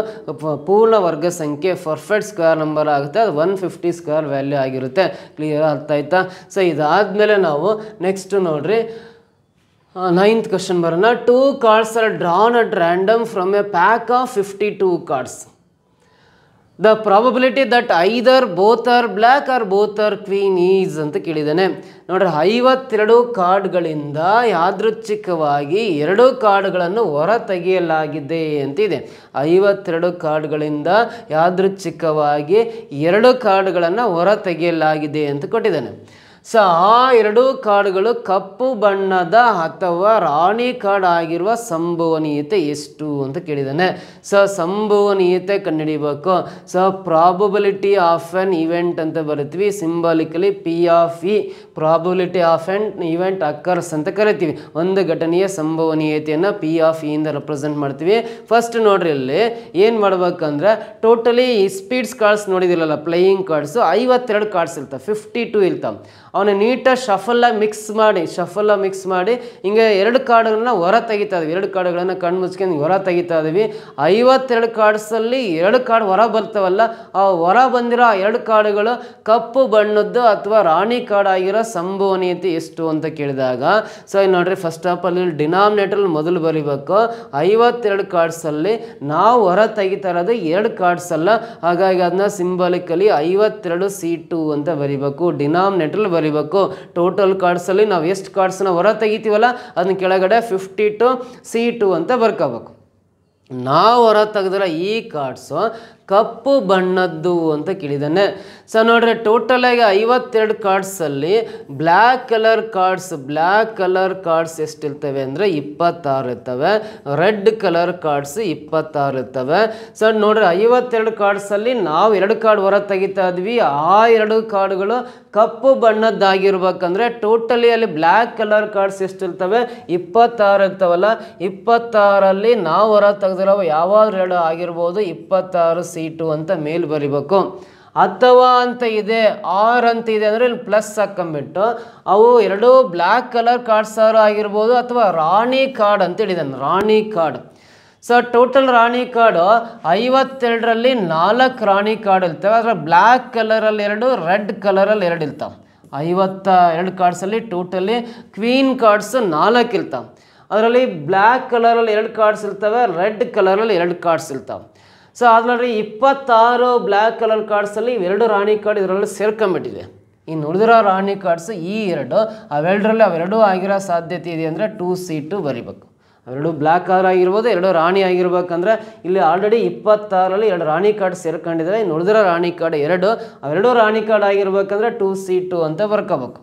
Speaker 1: ಪೂರ್ಣ ವರ್ಗ ಸಂಖ್ಯೆ, ಪರ್ಫೆಕ್ಟ್ ಸ್ಕ್ವೇರ್ ನಂಬರ್ ಆಗುತ್ತೆ. ಅದು 150 ಸ್ಕ್ವೇರ್ ವ್ಯಾಲ್ಯೂ ಆಗಿರುತ್ತೆ. ಕ್ಲಿಯರ್ ಅರ್ಥ ಆಯ್ತಾ? ಸೊ ಇದಾದಮೇಲೆ ನಾವು ನೆಕ್ಸ್ಟ್ ನೋಡ್ರಿ 9th ಕ್ವಶನ್ ಬರೋಣ. 2 cards are drawn at random from a pack of 52 cards. The probability that either both are black or both are queen is ಅಂತ ಕೇಳಿದ್ದಾನೆ. ನೋಡ್ರಿ 52 ಕಾರ್ಡ್ಗಳಿಂದ ಯಾದೃಚ್ಛಿಕವಾಗಿ 2 ಕಾರ್ಡ್ಗಳನ್ನು ಹೊರ ತೆಗೆಯಲಾಗಿದೆ ಅಂತಿದೆ. 52 ಕಾರ್ಡ್ಗಳಿಂದ ಯಾದೃಚ್ಛಿಕವಾಗಿ 2 ಕಾರ್ಡ್ಗಳನ್ನು ಹೊರ ತೆಗೆಯಲಾಗಿದೆ ಅಂತ ಕೊಟ್ಟಿದ್ದಾನೆ. ಸೊ ಆ 2 ಕಾರ್ಡ್ಗಳು ಕಪ್ಪು ಬಣ್ಣದ ಅಥವಾ ರಾಣಿ ಕಾರ್ಡ್ ಆಗಿರುವ ಸಂಭವನೀಯತೆ ಎಷ್ಟು ಅಂತ ಕೇಳಿದ್ದಾನೆ. ಸೊ ಸಂಭವನೀಯತೆ ಕಂಡುಹಿಡಿಬೇಕು. So probability of an event ಅಂತ ಬರಿತೀವಿ, symbolically P(E), probability of an event occurs ಅಂತ ಕರಿತೀವಿ. ಒಂದು ಘಟನೆಯ ಸಂಭವನೀಯತೆಯನ್ನು P(E) ಇಂದ ರೆಪ್ರೆಸೆಂಟ್ ಮಾಡ್ತೀವಿ. ಫಸ್ಟ್ ನೋಡ್ರಿ ಇಲ್ಲಿ ಏನು ಮಾಡ್ಬೇಕಂದ್ರೆ ಟೋಟಲಿ ಸ್ಪೀಡ್ಸ್ ಕಾರ್ಡ್ಸ್ ನೋಡಿದಿರಲ್ಲ, ಪ್ಲೇಯಿಂಗ್ ಕಾರ್ಡ್ಸು 52 ಕಾರ್ಡ್ಸ್ ಇರ್ತಾವೆ, 52 ಇರ್ತಾವೆ. ಅವನು ನೀಟಾಗಿ ಶಫಲ್ಲಾಗಿ ಮಿಕ್ಸ್ ಮಾಡಿ ಹಿಂಗೆ 2 ಕಾರ್ಡ್ಗಳನ್ನ ಹೊರ ತೆಗಿತಾ ಇದ್ವಿ, 2 ಕಾರ್ಡ್ಗಳನ್ನು ಕಣ್ಣು ಮುಚ್ಕೊಂಡು ಹೊರ ತೆಗಿತಾ ಇದ್ವಿ. 52 ಕಾರ್ಡ್ಸಲ್ಲಿ 2 ಕಾರ್ಡ್ ಹೊರ ಬರ್ತಾವಲ್ಲ, ಆ ಹೊರ ಬಂದಿರೋ 2 ಕಾರ್ಡ್ಗಳು ಕಪ್ಪು ಬಣ್ಣದ್ದು ಅಥವಾ ರಾಣಿ ಕಾರ್ಡ್ ಆಗಿರೋ ಸಂಭವನೀಯತೆ ಎಷ್ಟು ಅಂತ ಕೇಳಿದಾಗ, ಸೊ ನೋಡ್ರಿ ಫಸ್ಟ್ ಆಫ್ ಆಲ್ ಇಲ್ಲಿ ಡಿನಾಮಿನೇಟರ್ ಮೊದಲು ಬರೀಬೇಕು. 52 ಕಾರ್ಡ್ಸಲ್ಲಿ ನಾವು ಹೊರ ತೆಗಿತಾ ಇರೋದು 2 ಕಾರ್ಡ್ಸ್ ಅಲ್ಲ, ಹಾಗಾಗಿ ಅದನ್ನ ಸಿಂಬಾಲಿಕಲಿ 52C2 ಅಂತ ಬರೀಬೇಕು, ಡಿನಾಮಿನೇಟರ್ ಬರೀಬೇಕು. ಟೋಟಲ್ ಕಾರ್ಡ್ಸಲ್ಲಿ ನಾವು ಎಷ್ಟು ಕಾರ್ಡ್ಸ್ನ ಹೊರ ತೆಗಿತೀವಲ್ಲ ಅದನ್ನ ಕೆಳಗಡೆ 52C2 ಅಂತ ಬರ್ಕೋಬೇಕು. ನಾವು ಹೊರ ತೆಗೆದ್ರೆ ಈ ಕಾರ್ಡ್ಸು ಕಪ್ಪು ಬಣ್ಣದ್ದು ಅಂತ ಕೇಳಿದ್ದಾನೆ. ಸೊ ನೋಡ್ರಿ ಟೋಟಲ್ ಆಗಿ 52 ಕಾರ್ಡ್ಸಲ್ಲಿ ಬ್ಲ್ಯಾಕ್ ಕಲರ್ ಕಾರ್ಡ್ಸ್ ಎಷ್ಟಿರ್ತವೆ ಅಂದರೆ 26 ಇರ್ತವೆ, ರೆಡ್ ಕಲರ್ ಕಾರ್ಡ್ಸ್ 26 ಇರ್ತವೆ. ಸೊ ನೋಡ್ರಿ 52 ಕಾರ್ಡ್ಸಲ್ಲಿ ನಾವು 2 ಕಾರ್ಡ್ ಹೊರ ತೆಗಿತಾ ಇದ್ವಿ, ಆ 2 ಕಾರ್ಡ್ಗಳು ಕಪ್ಪು ಬಣ್ಣದ್ದಾಗಿರ್ಬೇಕಂದ್ರೆ ಟೋಟಲಿ ಅಲ್ಲಿ ಬ್ಲ್ಯಾಕ್ ಕಲರ್ ಕಾರ್ಡ್ಸ್ ಎಷ್ಟಿರ್ತವೆ 26 ಇರ್ತವಲ್ಲ, 26ರಲ್ಲಿ ನಾವು ಹೊರ ತೆಗೆದಿರೋ ಯಾವಾದ್ರು 2 ಆಗಿರ್ಬೋದು 26C2 ಅಂತ ಮೇಲ್ ಬರಿಬೇಕು. ಅಥವಾ ಅಂತ ಇದೆ, ಆರ್ ಅಂತ ಇದೆ ಅಂದರೆ ಇಲ್ಲಿ ಪ್ಲಸ್ ಹಾಕೊಂಬಿಟ್ಟು ಅವು 2 ಬ್ಲ್ಯಾಕ್ ಕಲರ್ ಕಾರ್ಡ್ಸ್ ಆಗಿರ್ಬೋದು ಅಥವಾ ರಾಣಿ ಕಾರ್ಡ್ ಅಂತ ಹೇಳಿದಾನೆ, ರಾಣಿ ಕಾರ್ಡ್. ಸೊ ಟೋಟಲ್ ರಾಣಿ ಕಾರ್ಡು 52ರಲ್ಲಿ 4 ರಾಣಿ ಕಾರ್ಡ್ ಇರ್ತವೆ, ಅದರ ಬ್ಲ್ಯಾಕ್ ಕಲರಲ್ಲಿ 2, ರೆಡ್ ಕಲರಲ್ಲಿ 2 ಇರ್ತಾವೆ. 52 ಕಾರ್ಡ್ಸಲ್ಲಿ ಟೋಟಲಿ ಕ್ವೀನ್ ಕಾರ್ಡ್ಸ್ 4 ಇರ್ತಾವೆ, ಅದರಲ್ಲಿ ಬ್ಲ್ಯಾಕ್ ಕಲರಲ್ಲಿ 2 ಕಾರ್ಡ್ಸ್ ಇರ್ತವೆ, ರೆಡ್ ಕಲರಲ್ಲಿ 2 ಕಾರ್ಡ್ಸ್ ಇರ್ತವೆ. ಸೊ ಅದರಲ್ಲಿ 26 ಬ್ಲ್ಯಾಕ್ ಕಲರ್ ಕಾರ್ಡ್ಸಲ್ಲಿ 2 ರಾಣಿ ಕಾರ್ಡ್ ಇದರಲ್ಲಿ ಸೇರ್ಕೊಂಬಿಟ್ಟಿದೆ. ಇನ್ನು ಉಳಿದಿರೋ ರಾಣಿ ಕಾರ್ಡ್ಸ್ ಈ 2 ಅವೆರಡರಲ್ಲಿ ಅವೆರಡೂ ಆಗಿರೋ ಸಾಧ್ಯತೆ ಇದೆ ಅಂದರೆ 2C2 ಬರಿಬೇಕು. ಅವೆರಡು ಬ್ಲ್ಯಾಕ್ ಕಲರ್ ಆಗಿರ್ಬೋದು, 2 ರಾಣಿ ಆಗಿರ್ಬೇಕಂದ್ರೆ ಇಲ್ಲಿ ಆಲ್ರೆಡಿ 26ರಲ್ಲಿ 2 ರಾಣಿ ಕಾರ್ಡ್ ಸೇರ್ಕೊಂಡಿದ್ದಾರೆ, ಇನ್ನು ಉಳಿದಿರೋ ರಾಣಿ ಕಾರ್ಡ್ 2, ಅವೆರಡು ರಾಣಿ ಕಾರ್ಡ್ ಆಗಿರ್ಬೇಕಂದ್ರೆ 2C2 ಅಂತ ಬರ್ಕೋಬೇಕು.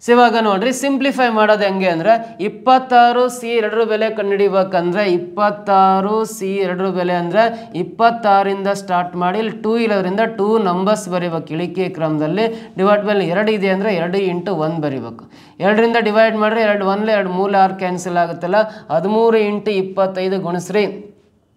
Speaker 1: ಸೊ ಇವಾಗ ನೋಡ್ರಿ ಸಿಂಪ್ಲಿಫೈ ಮಾಡೋದು ಹೆಂಗೆ ಅಂದರೆ 26C2 ಬೆಲೆ ಕಂಡುಹಿಡಿಬೇಕಂದ್ರೆ 26C2 ಬೆಲೆ ಅಂದರೆ 26ರಿಂದ ಸ್ಟಾರ್ಟ್ ಮಾಡಿ ಇಲ್ಲಿ 2 ಇರೋದ್ರಿಂದ 2 ನಂಬರ್ಸ್ ಬರೀಬೇಕು ಇಳಿಕೆ ಕ್ರಮದಲ್ಲಿ. ಡಿವೈಡ್ ಮೇಲೆ 2 ಇದೆ ಅಂದರೆ 2 × 1 ಬರೀಬೇಕು. 2ರಿಂದ ಡಿವೈಡ್ ಮಾಡಿದ್ರೆ 2 1 2 3 6 ಕ್ಯಾನ್ಸಲ್ ಆಗುತ್ತಲ್ಲ, 13 × 25 ಗುಣಿಸ್ರಿ,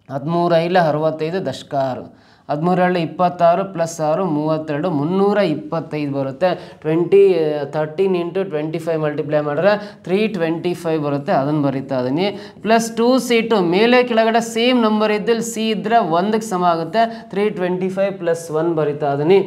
Speaker 1: 13 5 65 ದಶಕ 6, 13 26 + 6 32, 325 ಬರುತ್ತೆ. 13 × 25 ಮಲ್ಟಿಪ್ಲೈ ಮಾಡಿದ್ರೆ 325 ಬರುತ್ತೆ, ಅದನ್ನು ಬರೀತಾ ಇದೀನಿ. ಪ್ಲಸ್ 2C2 ಮೇಲೆ ಕೆಳಗಡೆ ಸೇಮ್ ನಂಬರ್ ಇದ್ದಲ್ಲಿ C ಇದ್ದರೆ 1ಕ್ಕೆ ಸಮ ಆಗುತ್ತೆ, 325 + 1 ಬರೀತಾ ಇದೀನಿ.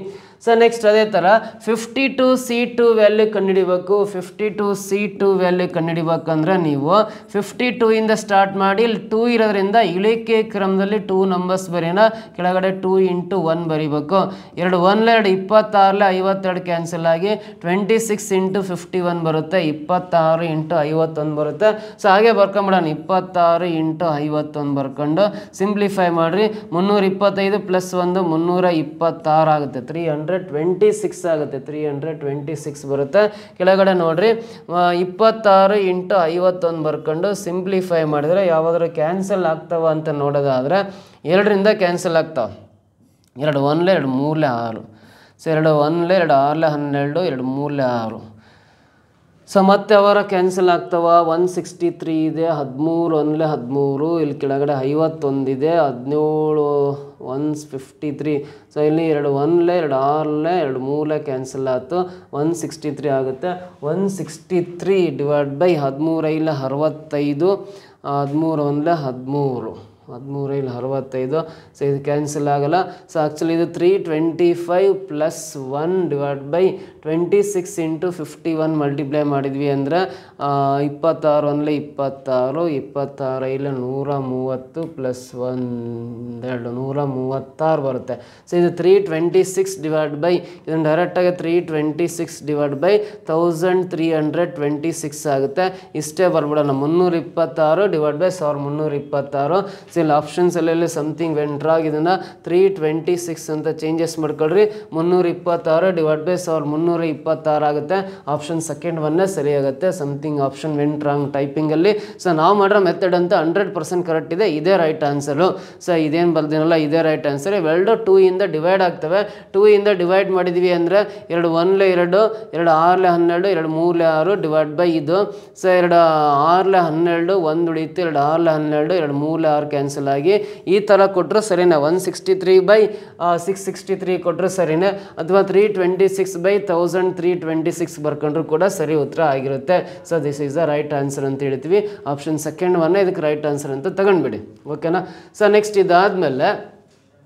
Speaker 1: ಸೊ ನೆಕ್ಸ್ಟ್ ಅದೇ ಥರ 52C2 ವ್ಯಾಲ್ಯೂ ಕಂಡುಹಿಡಿಬೇಕು. 52C2 ವ್ಯಾಲ್ಯೂ ಕಂಡುಹಿಡಿಬೇಕಂದ್ರೆ ನೀವು 52 ಇಂದ ಸ್ಟಾರ್ಟ್ ಮಾಡಿ ಇಲ್ಲಿ 2 ಇರೋದ್ರಿಂದ ಇಳಿಕೆ ಕ್ರಮದಲ್ಲಿ 2 ನಂಬರ್ಸ್ ಬರೀನ, ಕೆಳಗಡೆ 2 × 1 ಬರೀಬೇಕು. 2 1 2 26 52 ಕ್ಯಾನ್ಸಲ್ ಆಗಿ 26 × 51 ಬರುತ್ತೆ, 26 × 51 ಬರುತ್ತೆ. ಸೊ ಹಾಗೆ ಬರ್ಕೊಂಬಿಡೋಣ, 26 × 51 ಬರ್ಕೊಂಡು ಸಿಂಪ್ಲಿಫೈ ಮಾಡಿರಿ. 325 + 1 326 ಆಗುತ್ತೆ, 326 ಆಗುತ್ತೆ, 326 ಬರುತ್ತೆ. ಕೆಳಗಡೆ ನೋಡ್ರಿ 26 × 51 ಬರ್ಕೊಂಡು ಸಿಂಪ್ಲಿಫೈ ಮಾಡಿದ್ರೆ ಯಾವಾದರೂ ಕ್ಯಾನ್ಸಲ್ ಆಗ್ತಾವ ಅಂತ ನೋಡೋದಾದರೆ 2ರಿಂದ ಕ್ಯಾನ್ಸಲ್ ಆಗ್ತಾವ. 2 1 2 3 6. ಸೊ 2 1 2 6 12, 2 3 6. ಸೊ ಮತ್ತೆ ಅವರ ಕ್ಯಾನ್ಸಲ್ ಆಗ್ತಾವ. 163 ಇದೆ, 13 1 13, ಇಲ್ಲಿ ಕೆಳಗಡೆ 51 ಇದೆ, 17 153. ಸೊ ಇಲ್ಲಿ 2 1 2 6 2 3 ಕ್ಯಾನ್ಸಲ್ ಆಯಿತು, 163 ಆಗುತ್ತೆ. 163 ಡಿವೈಡ್ ಬೈ 13 5 65, 13 1 13, 13 5 65. ಸೊ ಇದು ಕ್ಯಾನ್ಸಲ್ ಆಗಲ್ಲ. ಸೊ ಆ್ಯಕ್ಚುಲಿ ಇದು 325 + 1 ಡಿವೈಡ್ ಬೈ 26 × 51 ಮಲ್ಟಿಪ್ಲೈ ಮಾಡಿದ್ವಿ ಅಂದರೆ 26 1 26, 26 5 130 + 1 2 136 ಬರುತ್ತೆ. ಸೊ ಇದು 326 ಡಿವೈಡ್ ಬೈ, ಇದನ್ನು ಡೈರೆಕ್ಟಾಗಿ 326 ಡಿವೈಡ್ ಬೈ 1326 ಆಗುತ್ತೆ. ಇಷ್ಟೇ ಬರ್ಬಿಡೋಣ, 326 ಡಿವೈಡ್ ಬೈ 1326. ಸೊ ಇಲ್ಲಿ ಆಪ್ಷನ್ಸಲ್ಲೆಲ್ಲ ಸಮಥಿಂಗ್ ವೆಂಟ್ರಾಗಿ ಇದನ್ನು 326 ಅಂತ ಚೇಂಜಸ್ ಮಾಡ್ಕೊಳ್ರಿ. 326 ಡಿವೈಡ್ ಬೈ 1326 ಆಗುತ್ತೆ. ಆಪ್ಷನ್ ಸೆಕೆಂಡ್ ಒನ್ನೇ ಸರಿ ಆಗುತ್ತೆ. ಸಮಥಿಂಗ್ ಆಪ್ಷನ್ ವೆಂಟ್ ರಾಂಗ್ ಟೈಪಿಂಗಲ್ಲಿ. ಸೊ ನಾವು ಮಾಡಿರೋ ಮೆಥಡ್ ಅಂತ 100% ಕರೆಕ್ಟ್ ಇದೆ, ಇದೇ ರೈಟ್ ಆನ್ಸರು. ಸೊ ಇದೇನು ಬರ್ದಿನಲ್ಲ ಇದೇ ರೈಟ್ ಆನ್ಸರ್. ಇವೆರಡು 2 ಇಂದ ಡಿವೈಡ್ ಆಗ್ತವೆ. 2 ಇಂದ ಡಿವೈಡ್ ಮಾಡಿದ್ವಿ ಅಂದರೆ 2 1 2 2 6 12 2 3 6 ಡಿವೈಡ್ ಬೈ ಇದು. ಸೊ 2 6 12 1 ಉಳಿಯುತ್ತೆ, 2 6 12 2 3 6 ಕ್ಯಾನ್ಸಲ್ ಆಗಿ ಈ ಥರ ಕೊಟ್ಟರು ಸರಿನೇ. 163/663 ಕೊಟ್ಟರು ಸರಿನೇ, ಅಥವಾ 326/1326 ಬರ್ಕೊಂಡ್ರು ಕೂಡ ಸರಿ ಉತ್ತರ ಆಗಿರುತ್ತೆ. So this is the right answer ಅಂತ ಹೇಳ್ತೀವಿ. ಆಪ್ಷನ್ ಸೆಕೆಂಡ್ ಒನ್ನೇ ಇದಕ್ಕೆ ರೈಟ್ ಆನ್ಸರ್ ಅಂತ ತಗೊಂಡ್ಬಿಡಿ. ಓಕೆನಾ. ಸೊ ನೆಕ್ಸ್ಟ್ ಇದಾದಮೇಲೆ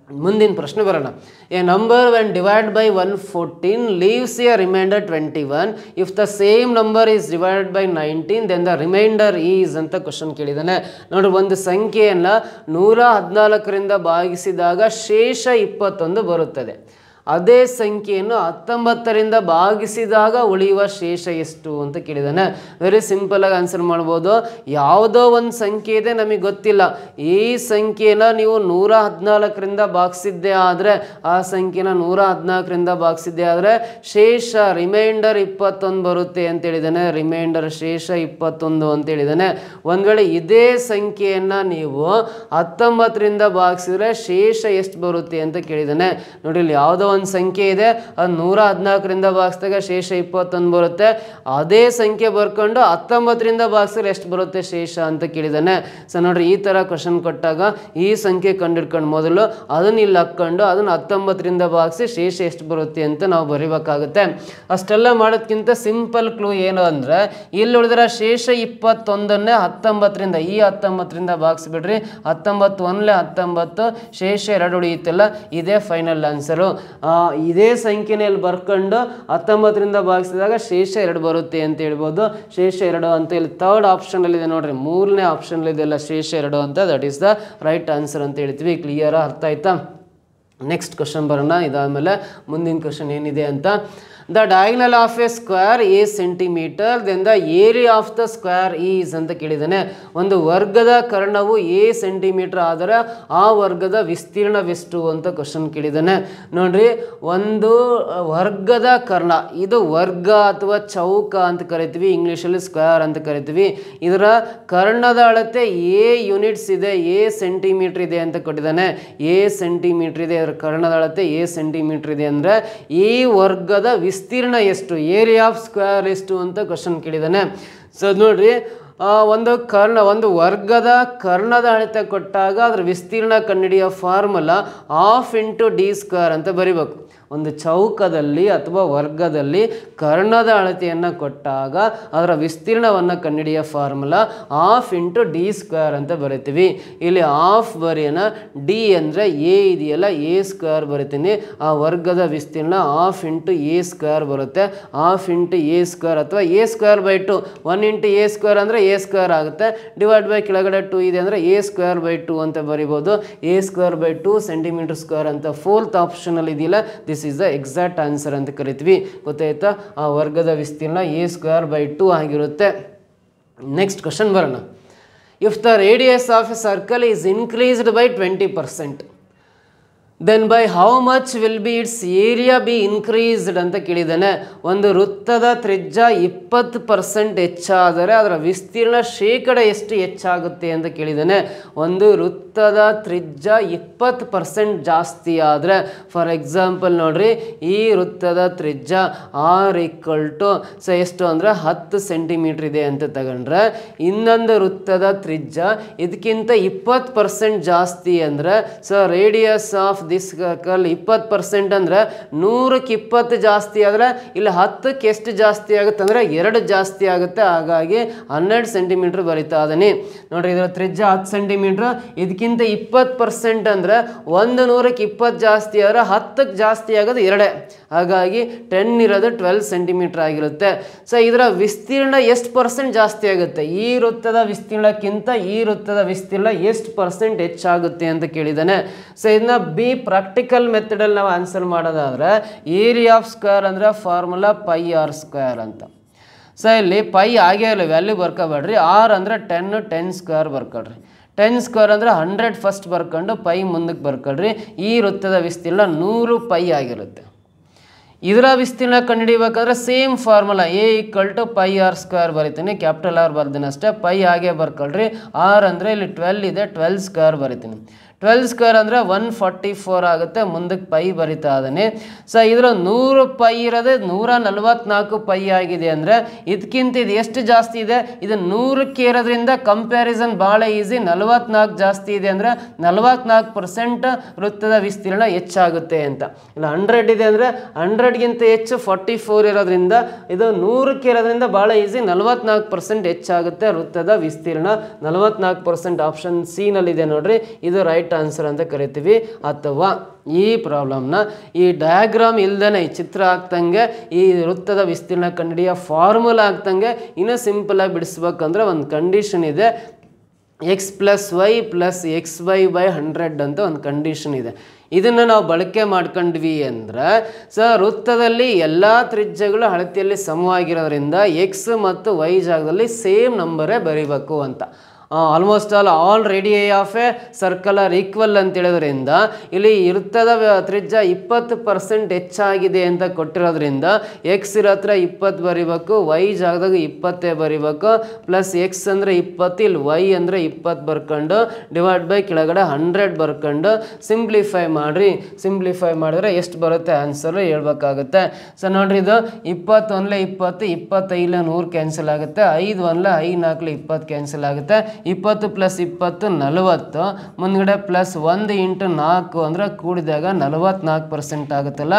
Speaker 1: ಮುಂದಿನ ಪ್ರಶ್ನೆ ಬರೋಣ. A number when divided by 114 leaves a remainder 21. If the same number is divided by 19 then the remainder is ಅಂತ ಕ್ವಶನ್ ಕೇಳಿದ್ದಾನೆ. ನೋಡ್ರಿ, ಒಂದು ಸಂಖ್ಯೆಯನ್ನು 114ರಿಂದ ಭಾಗಿಸಿದಾಗ ಶೇಷ 21 ಬರುತ್ತದೆ. ಅದೇ ಸಂಖ್ಯೆಯನ್ನು 19ರಿಂದ ಭಾಗಿಸಿದಾಗ ಉಳಿಯುವ ಶೇಷ ಎಷ್ಟು ಅಂತ ಕೇಳಿದಾನೆ. ವೆರಿ ಸಿಂಪಲಾಗಿ ಆನ್ಸರ್ ಮಾಡ್ಬೋದು. ಯಾವುದೋ ಒಂದು ಸಂಖ್ಯೆ ಇದೆ, ನಮಗೆ ಗೊತ್ತಿಲ್ಲ. ಈ ಸಂಖ್ಯೆನ ನೀವು 114ರಿಂದ ಭಾಗಿಸಿದ್ದೇ ಆದರೆ, ಆ ಸಂಖ್ಯೆನ 114ರಿಂದ ಭಾಗಿಸಿದ್ದೇ ಆದರೆ ಶೇಷ ರಿಮೈಂಡರ್ 21 ಬರುತ್ತೆ ಅಂತ ಹೇಳಿದಾನೆ. ರಿಮೈಂಡರ್ ಶೇಷ 21 ಅಂತ ಹೇಳಿದಾನೆ. ಒಂದು ವೇಳೆ ಇದೇ ಸಂಖ್ಯೆಯನ್ನು ನೀವು 19ರಿಂದ ಭಾಗಿಸಿದ್ರೆ ಶೇಷ ಎಷ್ಟು ಬರುತ್ತೆ ಅಂತ ಕೇಳಿದಾನೆ. ನೋಡಿ, ಇಲ್ಲಿ ಯಾವುದೋ ಒಂದು ಸಂಖ್ಯೆ ಇದೆ, ಅದು 114ರಿಂದ ಭಾಗಿಸಿದಾಗ ಶೇಷ 21 ಬರುತ್ತೆ. ಅದೇ ಸಂಖ್ಯೆ ಬರ್ಕೊಂಡು 19ರಿಂದ ಭಾಗಿಸಿದ್ರೆ ಎಷ್ಟು ಬರುತ್ತೆ ಶೇಷ ಅಂತ ಕೇಳಿದಾನೆ. ಸೊ ನೋಡ್ರಿ, ಈ ಥರ ಕ್ವಶನ್ ಕೊಟ್ಟಾಗ ಈ ಸಂಖ್ಯೆ ಕಂಡಿಡ್ಕೊಂಡು ಮೊದಲು ಅದನ್ನ ಇಲ್ಲಿ ಹಾಕ್ಕೊಂಡು ಅದನ್ನು 19ರಿಂದ ಭಾಗಿಸಿ ಶೇಷ ಎಷ್ಟು ಬರುತ್ತೆ ಅಂತ ನಾವು ಬರಿಬೇಕಾಗುತ್ತೆ. ಅಷ್ಟೆಲ್ಲ ಮಾಡೋದಕ್ಕಿಂತ ಸಿಂಪಲ್ ಕ್ಲೂ ಏನು ಅಂದರೆ, ಇಲ್ಲಿ ಉಳಿದ್ರೆ ಶೇಷ 21ನ್ನೇ 19ರಿಂದ, ಈ 19ರಿಂದ ಭಾಗಿಸ್ಬಿಡ್ರಿ. 19 1 19, ಶೇಷ 2 ಉಳಿಯುತ್ತಲ್ಲ, ಇದೇ ಫೈನಲ್ ಆನ್ಸರು. ಇದೇ ಸಂಖ್ಯೆನಲ್ಲಿ ಬರ್ಕೊಂಡು 19ರಿಂದ ಭಾಗಿಸಿದಾಗ ಶೇಷ 2 ಬರುತ್ತೆ ಅಂತ ಹೇಳ್ಬೋದು. ಶೇಷ 2 ಅಂತ ಇಲ್ಲಿ ಥರ್ಡ್ ಆಪ್ಷನಲ್ಲಿದೆ ನೋಡ್ರಿ, 3ನೇ ಆಪ್ಷನಲ್ಲಿದೆಲ್ಲ ಶೇಷ 2 ಅಂತ. That is the right answer ಅಂತ ಹೇಳ್ತೀವಿ. ಕ್ಲಿಯರಾ? ಅರ್ಥ ಆಯ್ತಾ? ನೆಕ್ಸ್ಟ್ ಕ್ವಶನ್ ಬರೋಣ. ಇದಾದಮೇಲೆ ಮುಂದಿನ ಕ್ವಶನ್ ಏನಿದೆ ಅಂತ. The diagonal of a square A centimetre then the area of the square is ಅಂತ ಕೇಳಿದ್ದಾನೆ. ಒಂದು ವರ್ಗದ ಕರ್ಣವು ಎ ಸೆಂಟಿಮೀಟರ್ ಆದರೆ ಆ ವರ್ಗದ ವಿಸ್ತೀರ್ಣವೆಷ್ಟು ಅಂತ ಕ್ವಶನ್ ಕೇಳಿದ್ದಾನೆ. ನೋಡ್ರಿ, ಒಂದು ವರ್ಗದ ಕರ್ಣ, ಇದು ವರ್ಗ ಅಥವಾ ಚೌಕ ಅಂತ ಕರಿತೀವಿ, ಇಂಗ್ಲೀಷಲ್ಲಿ ಸ್ಕ್ವೇರ್ ಅಂತ ಕರಿತೀವಿ. ಇದರ ಕರ್ಣದ ಅಳತೆ ಎ ಯೂನಿಟ್ಸ್ ಇದೆ, ಎ ಸೆಂಟಿಮೀಟರ್ ಇದೆ ಅಂತ ಕೊಟ್ಟಿದ್ದಾನೆ. ಎ ಸೆಂಟಿಮೀಟರ್ ಇದೆ, ಇದರ ಕರ್ಣದ ಅಳತೆ ಎ ಸೆಂಟಿಮೀಟರ್ ಇದೆ ಅಂದರೆ ಈ ವರ್ಗದ ವಿಸ್ತೀರ್ಣ ಎಷ್ಟು, ಏರಿಯಾ ಆಫ್ ಸ್ಕ್ವೇರ್ ಎಷ್ಟು ಅಂತ ಕ್ವಶನ್ ಕೇಳಿದ್ದಾನೆ. ಸೊ ನೋಡ್ರಿ, ಒಂದು ವರ್ಗದ ಕರ್ಣದ ಅಳತೆ ಕೊಟ್ಟಾಗ ಅದರ ವಿಸ್ತೀರ್ಣ ಕಂಡುಹಿಡಿಯೋ ಫಾರ್ಮುಲಾ ½ × d² ಅಂತ ಬರಿಬೇಕು. ಒಂದು ಚೌಕದಲ್ಲಿ ಅಥವಾ ವರ್ಗದಲ್ಲಿ ಕರ್ಣದ ಅಳತೆಯನ್ನು ಕೊಟ್ಟಾಗ ಅದರ ವಿಸ್ತೀರ್ಣವನ್ನು ಕಂಡುಹಿಡಿಯೋ formula half into D square ಅಂತ ಬರಿತೀವಿ. ಇಲ್ಲಿ ಹಾಫ್ ಬರೆಯೋಣ, ಡಿ ಅಂದರೆ ಎ ಇದೆಯಲ್ಲ ಎ ಸ್ಕ್ವೇರ್ ಬರಿತೀನಿ. ಆ ವರ್ಗದ ವಿಸ್ತೀರ್ಣ ಹಾಫ್ ಇಂಟು ಎ ಸ್ಕ್ವೇರ್ ಬರುತ್ತೆ. ಹಾಫ್ ಇಂಟು ಎ ಸ್ಕ್ವೇರ್ ಅಥವಾ A square by 2, 1 into A square ಅಂದರೆ ಎ ಸ್ಕ್ವೇರ್ ಆಗುತ್ತೆ. ಡಿವೈಡ್ ಬೈ ಕೆಳಗಡೆ 2 ಇದೆ ಅಂದರೆ ಎ ಸ್ಕ್ವೇರ್ ಬೈ 2 ಅಂತ ಬರಿಬೋದು. A square by 2 centimetre square ಅಂತ ಫೋರ್ತ್ ಆಪ್ಷನಲ್ಲಿ ಇದೆಯಲ್ಲ, this is the exact answer ಅಂತ ಕರಿತೀವಿ. ಗೊತ್ತಾಯ್ತಾ? ಆ ವರ್ಗದ ವಿಸ್ತೀರ್ಣ ಎ ಸ್ಕ್ವೇರ್ ಬೈ 2 ಆಗಿರುತ್ತೆ. ನೆಕ್ಸ್ಟ್ ಕ್ವಶನ್ ಬರೋಣ. If the radius of a circle is increased by 20%, then by how much will be its area be increased ಅಂತ ಕೇಳಿದ್ದಾನೆ. ಒಂದು ವೃತ್ತದ ತ್ರಿಜ್ಯ 20% ಹೆಚ್ಚಾದರೆ ಅದರ ವಿಸ್ತೀರ್ಣ ಶೇಕಡ ಎಷ್ಟು ಹೆಚ್ಚಾಗುತ್ತೆ ಅಂತ ಕೇಳಿದ್ದಾನೆ. ಒಂದು ವೃತ್ತದ ತ್ರಿಜ್ಯ 20% ಜಾಸ್ತಿ ಆದರೆ, ಫಾರ್ ಎಕ್ಸಾಂಪಲ್ ನೋಡ್ರಿ, ಈ ವೃತ್ತದ ತ್ರಿಜ್ಯ ಆರ್ ಈಕ್ವಲ್ ಟು ಎಷ್ಟು ಅಂದರೆ 10 ಸೆಂಟಿಮೀಟರ್ ಇದೆ ಅಂತ ತಗೊಂಡ್ರೆ, ಇನ್ನೊಂದು ವೃತ್ತದ ತ್ರಿಜ್ಯ ಇದಕ್ಕಿಂತ 20% ಜಾಸ್ತಿ ಅಂದರೆ ರೇಡಿಯಸ್ ಆಫ್ ದಿಸ್ ಸರ್ಕಲ್ 20% ಅಂದರೆ 100ಕ್ಕೆ 20 ಜಾಸ್ತಿ ಆದರೆ ಇಲ್ಲಿ 10ಕ್ಕೆ ಎಷ್ಟು ಜಾಸ್ತಿ ಆಗುತ್ತೆ ಅಂದರೆ 2 ಜಾಸ್ತಿ ಆಗುತ್ತೆ. ಹಾಗಾಗಿ 12 ಸೆಂಟಿಮೀಟರ್ ಬರಿತಾ ಇದ್ದೀನಿ ನೋಡ್ರಿ. ಇದರ ತ್ರಿಜ್ಯ 10 ಸೆಂಟಿಮೀಟರ್, ಇದಕ್ಕಿಂತ 20% ಅಂದರೆ 100ಕ್ಕೆ 20 ಜಾಸ್ತಿ ಆದರೆ 10ಕ್ಕೆ ಜಾಸ್ತಿ ಆಗೋದು 2, ಹಾಗಾಗಿ 10 ಇರೋದು 12 ಸೆಂಟಿಮೀಟರ್ ಆಗಿರುತ್ತೆ. ಇದರ ವಿಸ್ತೀರ್ಣ ಎಷ್ಟು % ಜಾಸ್ತಿ ಆಗುತ್ತೆ? ಈ ವೃತ್ತದ ವಿಸ್ತೀರ್ಣಕ್ಕಿಂತ ಈ ವೃತ್ತದ ವಿಸ್ತೀರ್ಣ ಎಷ್ಟು % ಹೆಚ್ಚಾಗುತ್ತೆ ಅಂತ ಕೇಳಿದ್ದಾನೆ. ಇದನ್ನ ಬಿ ಪ್ರಾಕ್ಟಿಕಲ್ ಮೆಥಡಲ್ಲಿ ನಾವು ಆನ್ಸರ್ ಮಾಡೋದಾದ್ರೆ, ಏರಿಯಾ ಆಫ್ ಸ್ಕ್ವೇರ್ ಅಂದರೆ ಫಾರ್ಮುಲಾ ಪೈ ಆರ್ ಸ್ಕ್ವೇರ್ ಅಂತ. ಇಲ್ಲಿ ಪೈ ಆಗೇ ಇಲ್ಲ, ವ್ಯಾಲ್ಯೂ ಬರ್ಕೋಬೇಡ್ರಿ. ಆರ್ ಅಂದರೆ 10 ಸ್ಕ್ವೇರ್ ಬರ್ಕೊಳ್ರಿ. 10 ಸ್ಕ್ವೇರ್ ಅಂದರೆ 100 ಫಸ್ಟ್ ಬರ್ಕೊಂಡು ಪೈ ಮುಂದಕ್ಕೆ ಬರ್ಕೊಳ್ರಿ. ಈ ವೃತ್ತದ ವಿಸ್ತೀರ್ಣ 100 ಪೈ ಆಗಿರುತ್ತೆ. ಇದರ ವಿಸ್ತೀರ್ಣ ಕಂಡುಹಿಡಿಬೇಕಾದ್ರೆ same formula A equal to pi R square ಬರಿತೀನಿ. ಕ್ಯಾಪಿಟಲ್ ಆರ್ ಬರ್ತೀನಿ ಅಷ್ಟೇ. ಪೈ ಹಾಗೆ ಬರ್ಕೊಳ್ರಿ. ಆರ್ ಅಂದರೆ ಇಲ್ಲಿ 12 ಇದೆ, 12 ಸ್ಕ್ವೇರ್ ಬರಿತೀನಿ. 12 ಸ್ಕ್ವೇರ್ ಅಂದರೆ 144 ಆಗುತ್ತೆ. ಮುಂದಕ್ಕೆ ಪೈ ಬರಿತಾ ಇದ್ದಾನೆ. ಇದರ 100 ಪೈ ಇರೋದೇ 144 ಪೈ ಆಗಿದೆ ಅಂದರೆ ಇದಕ್ಕಿಂತ ಇದು ಎಷ್ಟು ಜಾಸ್ತಿ ಇದೆ? ಇದು 100ಕ್ಕೆ ಇರೋದ್ರಿಂದ ಕಂಪ್ಯಾರಿಸನ್ ಭಾಳ ಈಸಿ. 44 ಜಾಸ್ತಿ ಇದೆ ಅಂದರೆ 44% ವೃತ್ತದ ವಿಸ್ತೀರ್ಣ ಹೆಚ್ಚಾಗುತ್ತೆ ಅಂತ. ಇಲ್ಲ 100 ಇದೆ ಅಂದರೆ 100ಗಿಂತ ಹೆಚ್ಚು 44 ಇರೋದ್ರಿಂದ ಇದು 100ಕ್ಕೆ ಇರೋದ್ರಿಂದ ಭಾಳ ಈಸಿ. 44% ಹೆಚ್ಚಾಗುತ್ತೆ ವೃತ್ತದ ವಿಸ್ತೀರ್ಣ. 44% ಆಪ್ಷನ್ ಸಿ ನಲ್ಲಿದೆ ನೋಡ್ರಿ. ಇದು ರೈಟ್ ಆನ್ಸರ್ ಅಂತ ಕರಿತೀವಿ. ಅಥವಾ ಈ ಪ್ರಾಬ್ಲಮ್ನ ಈ ಡಯಾಗ್ರಾಮ್ ಇಲ್ದೇನೆ ಈ ಚಿತ್ರ ಆಗ್ತಂಗೆ ಈ ವೃತ್ತದ ವಿಸ್ತೀರ್ಣ ಕಂಡುಹಿಡಿಯೋ ಫಾರ್ಮುಲಾ ಆಗ್ತಂಗೆ ಇನ್ನೂ ಸಿಂಪಲಾಗಿ ಬಿಡಿಸ್ಬೇಕಂದ್ರೆ ಒಂದು ಕಂಡೀಷನ್ ಇದೆ. x + y + xy / 100 ಅಂತ ಒಂದು ಕಂಡೀಷನ್ ಇದೆ. ಇದನ್ನು ನಾವು ಬಳಕೆ ಮಾಡ್ಕೊಂಡ್ವಿ ಅಂದರೆ ವೃತ್ತದಲ್ಲಿ ಎಲ್ಲ ತ್ರಿಜ್ಯಗಳು ಅಳತೆಯಲ್ಲಿ ಸಮವಾಗಿರೋದ್ರಿಂದ ಎಕ್ಸ್ ಮತ್ತು ವೈ ಜಾಗದಲ್ಲಿ ಸೇಮ್ ನಂಬರೇ ಬರೀಬೇಕು ಅಂತ. Almost all radii of a circle are equal ಅಂತ ಹೇಳಿದ್ರಿಂದ ಇಲ್ಲಿ ವೃತ್ತದ ತ್ರಿಜ್ಯ 20% ಹೆಚ್ಚಾಗಿದೆ ಅಂತ ಕೊಟ್ಟಿರೋದ್ರಿಂದ ಎಕ್ಸ್ ಇರೋ ಹತ್ರ 20 ಬರಿಬೇಕು, ವೈ ಜಾಗದಾಗ 20 ಬರಿಬೇಕು. ಪ್ಲಸ್ ಎಕ್ಸ್ ಅಂದರೆ 20, ಇಲ್ಲಿ ವೈ ಅಂದರೆ 20 ಬರ್ಕೊಂಡು ಡಿವೈಡ್ ಬೈ ಕೆಳಗಡೆ 100 ಬರ್ಕೊಂಡು ಸಿಂಪ್ಲಿಫೈ ಮಾಡಿರಿ. ಸಿಂಪ್ಲಿಫೈ ಮಾಡಿದ್ರೆ ಎಷ್ಟು ಬರುತ್ತೆ ಆನ್ಸರು ಹೇಳ್ಬೇಕಾಗುತ್ತೆ. ನೋಡ್ರಿ, ಇದು 20 1 20, 25 100 ಕ್ಯಾನ್ಸಲ್ ಆಗುತ್ತೆ. 5 1 5 4 20 ಕ್ಯಾನ್ಸಲ್ ಆಗುತ್ತೆ. 20 + 20 40, ಮುಂದ್ಗಡೆ ಪ್ಲಸ್ 1 × 4 ಅಂದರೆ ಕೂಡಿದಾಗ 44% ಆಗುತ್ತಲ್ಲ.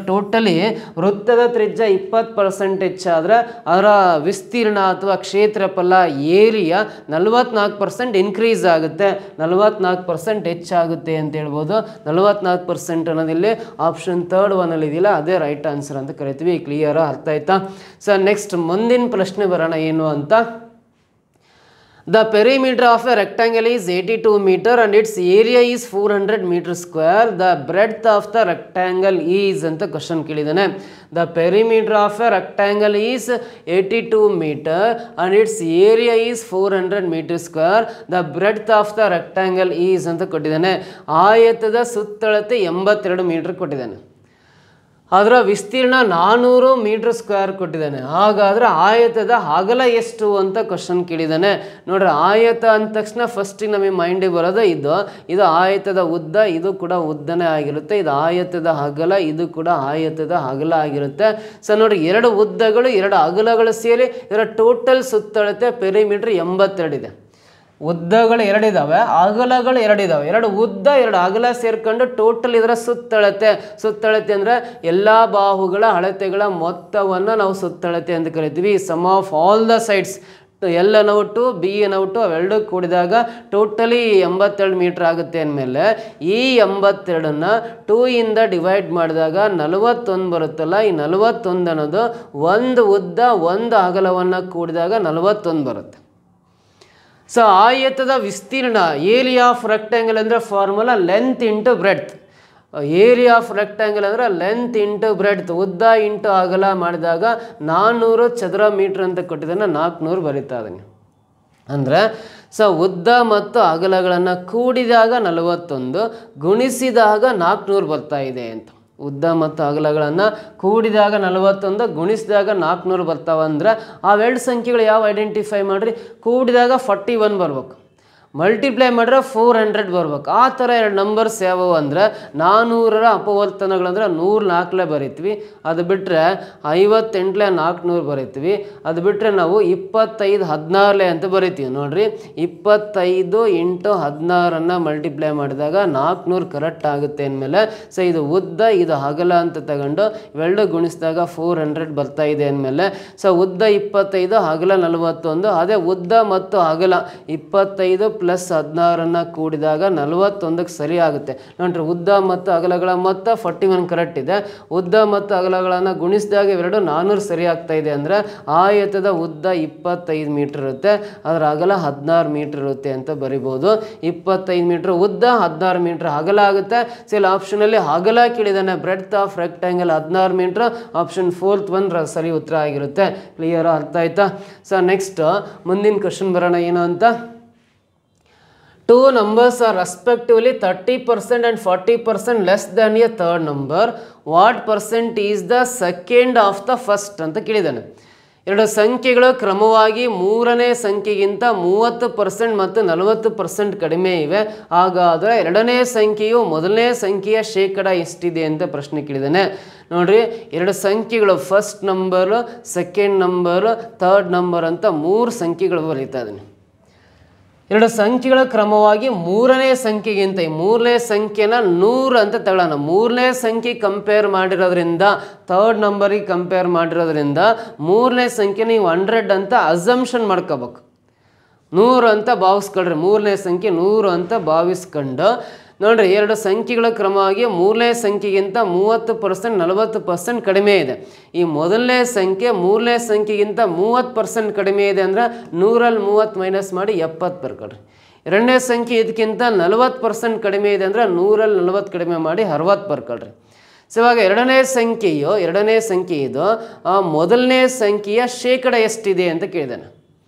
Speaker 1: ಟೋಟಲಿ ವೃತ್ತದ ತ್ರಿಜ್ಯ 20% ಹೆಚ್ಚಾದರೆ ಅದರ ವಿಸ್ತೀರ್ಣ ಅಥವಾ ಕ್ಷೇತ್ರಫಲ ಏರಿಯಾ 44% ಇನ್ಕ್ರೀಸ್ ಆಗುತ್ತೆ, 44% ಹೆಚ್ಚಾಗುತ್ತೆ ಅಂತ ಹೇಳ್ಬೋದು. 44% ಅನ್ನೋದಿಲ್ಲಿ ಆಪ್ಷನ್ 3rd ಒನ್ನಲ್ಲಿ ಇದೆಯಲ್ಲ, ಅದೇ ರೈಟ್ ಆನ್ಸರ್ ಅಂತ ಕರಿತೀವಿ. ಕ್ಲಿಯರ್ ಅರ್ಥ ಆಯ್ತಾ? ನೆಕ್ಸ್ಟ್ ಮುಂದಿನ ಪ್ರಶ್ನೆ ಬರೋಣ ಏನು ಅಂತ. The perimeter of a rectangle is 82 meter and its area is 400 meter square. The breadth of the rectangle is ಅಂತ question ಕೇಳಿದ್ದಾನೆ. The perimeter of a rectangle is 82 meter and its area is 400 meter square. The breadth of the rectangle is ಅಂತ ಕೊಟ್ಟಿದ್ದಾನೆ. ಆಯತದ ಸುತ್ತಳತೆ 82 ಮೀಟರ್ ಕೊಟ್ಟಿದ್ದಾನೆ. ಅದರ ವಿಸ್ತೀರ್ಣ 400 ಮೀಟರ್ ಸ್ಕ್ವೇರ್ ಕೊಟ್ಟಿದ್ದಾನೆ. ಹಾಗಾದರೆ ಆಯತದ ಅಗಲ ಎಷ್ಟು ಅಂತ ಕ್ವಶನ್ ಕೇಳಿದ್ದಾನೆ. ನೋಡ್ರಿ, ಆಯತ ಅಂದ ತಕ್ಷಣ ಫಸ್ಟಿಗೆ ನಮಗೆ ಮೈಂಡಿಗೆ ಬರೋದು ಇದು ಆಯತದ ಉದ್ದ, ಇದು ಕೂಡ ಉದ್ದನೇ ಆಗಿರುತ್ತೆ. ಇದು ಆಯತದ ಅಗಲ, ಇದು ಕೂಡ ಆಯತದ ಅಗಲ ಆಗಿರುತ್ತೆ. ನೋಡ್ರಿ, 2 ಉದ್ದಗಳು 2 ಅಗಲಗಳು ಸೇರಿ ಇದರ ಟೋಟಲ್ ಸುತ್ತಳತೆ ಪೆರಿಮೀಟರ್ 82 ಇದೆ. ಉದ್ದಗಳು ಎರಡಿದ್ದಾವೆ, ಅಗಲಗಳು ಎರಡಿದ್ದಾವೆ. ಎರಡು ಉದ್ದ ಎರಡು ಅಗಲ ಸೇರ್ಕೊಂಡು ಟೋಟಲ್ ಇದರ ಸುತ್ತಳತೆ ಅಂದರೆ ಎಲ್ಲ ಬಾಹುಗಳ ಅಳತೆಗಳ ಮೊತ್ತವನ್ನು ನಾವು ಸುತ್ತಳತೆ ಅಂತ ಕರಿತೀವಿ. Sum of all the sides L ಅನ್ನೋಟು ಬಿ ಅನ್ನೋಟು ಅವೆರಡು ಕೂಡಿದಾಗ ಟೋಟಲಿ 82 ಮೀಟ್ರ್ ಆಗುತ್ತೆ ಅಂದಮೇಲೆ ಈ 82ನ್ನು 2 ಇಂದ ಡಿವೈಡ್ ಮಾಡಿದಾಗ 41 ಬರುತ್ತಲ್ಲ. ಈ 41 ಅನ್ನೋದು ಒಂದು ಉದ್ದ ಒಂದು ಅಗಲವನ್ನು ಕೂಡಿದಾಗ 41 ಬರುತ್ತೆ. ಸೊ ಆಯತದ ವಿಸ್ತೀರ್ಣ ಏರಿಯಾ ಆಫ್ ರೆಕ್ಟ್ಯಾಂಗಲ್ ಅಂದರೆ formula length into breadth. Area of rectangle ಅಂದರೆ ಲೆಂತ್ ಇಂಟು ಬ್ರೆಡ್ತ್, ಉದ್ದ ಇಂಟು ಅಗಲ ಮಾಡಿದಾಗ 400 ಚದರ ಮೀಟ್ರ್ ಅಂತ ಕೊಟ್ಟಿದ್ದಾನೆ, 400 ಬರೀತಾ ಇದ್ದೀನಿ. ಅಂದರೆ ಸೊ ಉದ್ದ ಮತ್ತು ಅಗಲಗಳನ್ನು ಕೂಡಿದಾಗ 41, ಗುಣಿಸಿದಾಗ 400 ಬರ್ತಾ ಇದೆ ಅಂತ. ಉದ್ದ ಮತ್ತು ಅಗಲಗಳನ್ನು ಕೂಡಿದಾಗ 41, ಗುಣಿಸಿದಾಗ 400 ಬರ್ತಾವೆ. ಅಂದರೆ ಅವೆರಡು ಸಂಖ್ಯೆಗಳು ಯಾವ ಐಡೆಂಟಿಫೈ ಮಾಡಿರಿ, ಕೂಡಿದಾಗ 41 ಬರ್ಬೇಕು, ಮಲ್ಟಿಪ್ಲೈ ಮಾಡಿದ್ರೆ 400 ಬರ್ಬೇಕು. ಆ ಥರ ಎರಡು ನಂಬರ್ಸ್ ಯಾವುವು ಅಂದರೆ 400ರ ಅಪವರ್ತನಗಳಂದ್ರೆ 104 ಬರಿತೀವಿ, ಅದು ಬಿಟ್ಟರೆ 58 400 ಬರಿತೀವಿ, ಅದು ಬಿಟ್ಟರೆ ನಾವು 25 16 ಅಂತ ಬರಿತೀವಿ. ನೋಡಿರಿ 25 × 16 ಮಲ್ಟಿಪ್ಲೈ ಮಾಡಿದಾಗ 400 ಕರೆಕ್ಟ್ ಆಗುತ್ತೆ ಅಂದಮೇಲೆ ಸೊ ಇದು ಉದ್ದ ಇದು ಅಗಲ ಅಂತ ತಗೊಂಡು ಇವೆರಡು ಗುಣಿಸಿದಾಗ 400 ಬರ್ತಾ ಇದೆ ಅಂದಮೇಲೆ ಸೊ ಉದ್ದ 25 ಅಗಲ 41, ಅದೇ ಉದ್ದ ಮತ್ತು ಅಗಲ 25 ಪ್ಲಸ್ 16 ಕೂಡಿದಾಗ 41ಕ್ಕೆ ಸರಿ ಆಗುತ್ತೆ. ನೋಡ್ರಿ ಉದ್ದ ಮತ್ತು ಅಗಲಗಳ ಮೊತ್ತ 41 ಕರೆಕ್ಟ್ ಇದೆ, ಉದ್ದ ಮತ್ತು ಅಗಲಗಳನ್ನು ಗುಣಿಸಿದಾಗ ಇವೆರಡು 400 ಸರಿ ಆಗ್ತಾ ಇದೆ. ಅಂದರೆ ಆಯತದ ಉದ್ದ 25 ಮೀಟ್ರ್ ಇರುತ್ತೆ, ಅದರ ಅಗಲ 16 ಮೀಟ್ರ್ ಇರುತ್ತೆ ಅಂತ ಬರಿಬೋದು. 25 ಮೀಟ್ರ್ ಉದ್ದ 16 ಮೀಟ್ರ್ ಅಗಲ ಆಗುತ್ತೆ. ಸೊ ಇಲ್ಲಿ ಆಪ್ಷನಲ್ಲಿ ಅಗಲ ಕೇಳಿದಾನೆ, breadth of rectangle 16 metre, option 4th one ಸರಿ ಉತ್ತರ ಆಗಿರುತ್ತೆ. ಕ್ಲಿಯರ್, ಅರ್ಥ ಆಯ್ತಾ? ಸೊ ನೆಕ್ಸ್ಟ್ ಮುಂದಿನ ಕ್ವಶನ್ ಬರೋಣ. ಏನು ಅಂತ, two numbers are respectively 30% and 40% less than a third number. What percent is the second of the first ಅಂತ ಕೇಳಿದ್ದಾನೆ. ಎರಡು ಸಂಖ್ಯೆಗಳು ಕ್ರಮವಾಗಿ ಮೂರನೇ ಸಂಖ್ಯೆಗಿಂತ 30% ಮತ್ತು 40% ಕಡಿಮೆ ಇವೆ. ಹಾಗಾದರೆ ಎರಡನೇ ಸಂಖ್ಯೆಯು ಮೊದಲನೇ ಸಂಖ್ಯೆಯ ಶೇಕಡ ಎಷ್ಟಿದೆ ಅಂತ ಪ್ರಶ್ನೆ ಕೇಳಿದ್ದಾನೆ. ನೋಡ್ರಿ, ಎರಡು ಸಂಖ್ಯೆಗಳು first number, second number, third number ಅಂತ 3 ಸಂಖ್ಯೆಗಳು ಬರೀತಾ ಇದ್ದಾನೆ. ಎರಡು ಸಂಖ್ಯೆಗಳ ಕ್ರಮವಾಗಿ ಮೂರನೇ ಸಂಖ್ಯೆಗಿಂತ ಈ ಮೂರನೇ ಸಂಖ್ಯೆನ 100 ಅಂತ ತಗೊಳ್ಳೋಣ. ಮೂರನೇ ಸಂಖ್ಯೆ ಕಂಪೇರ್ ಮಾಡಿರೋದ್ರಿಂದ ಥರ್ಡ್ ನಂಬರಿಗೆ ಕಂಪೇರ್ ಮಾಡಿರೋದ್ರಿಂದ ಮೂರನೇ ಸಂಖ್ಯೆ ನೀವು 100 ಅಂತ ಅಸಂಪ್ಷನ್ ಮಾಡ್ಕೋಬೇಕು. 100 ಅಂತ ಭಾವಿಸ್ಕೊಳ್ರಿ, ಮೂರನೇ ಸಂಖ್ಯೆ 100 ಅಂತ ಭಾವಿಸ್ಕೊಂಡು ನೋಡ್ರಿ, ಎರಡು ಸಂಖ್ಯೆಗಳ ಕ್ರಮವಾಗಿ ಮೂರನೇ ಸಂಖ್ಯೆಗಿಂತ 30% 40% ಕಡಿಮೆ ಇದೆ. ಈ ಮೊದಲನೇ ಸಂಖ್ಯೆ ಮೂರನೇ ಸಂಖ್ಯೆಗಿಂತ 30% ಕಡಿಮೆ ಇದೆ ಅಂದರೆ 100ರಲ್ಲಿ 30 ಮೈನಸ್ ಮಾಡಿ 70 ಬರ್ಕೊಳ್ರಿ. ಎರಡನೇ ಸಂಖ್ಯೆ ಇದಕ್ಕಿಂತ 40% ಕಡಿಮೆ ಇದೆ ಅಂದರೆ 100ರಲ್ಲಿ 40 ಕಡಿಮೆ ಮಾಡಿ 60 ಬರ್ಕೊಳ್ರಿ. ಸೊ ಇವಾಗ ಎರಡನೇ ಸಂಖ್ಯೆ ಇದು ಮೊದಲನೇ ಸಂಖ್ಯೆಯ ಶೇಕಡ ಎಷ್ಟಿದೆ ಅಂತ ಕೇಳಿದಾನೆ.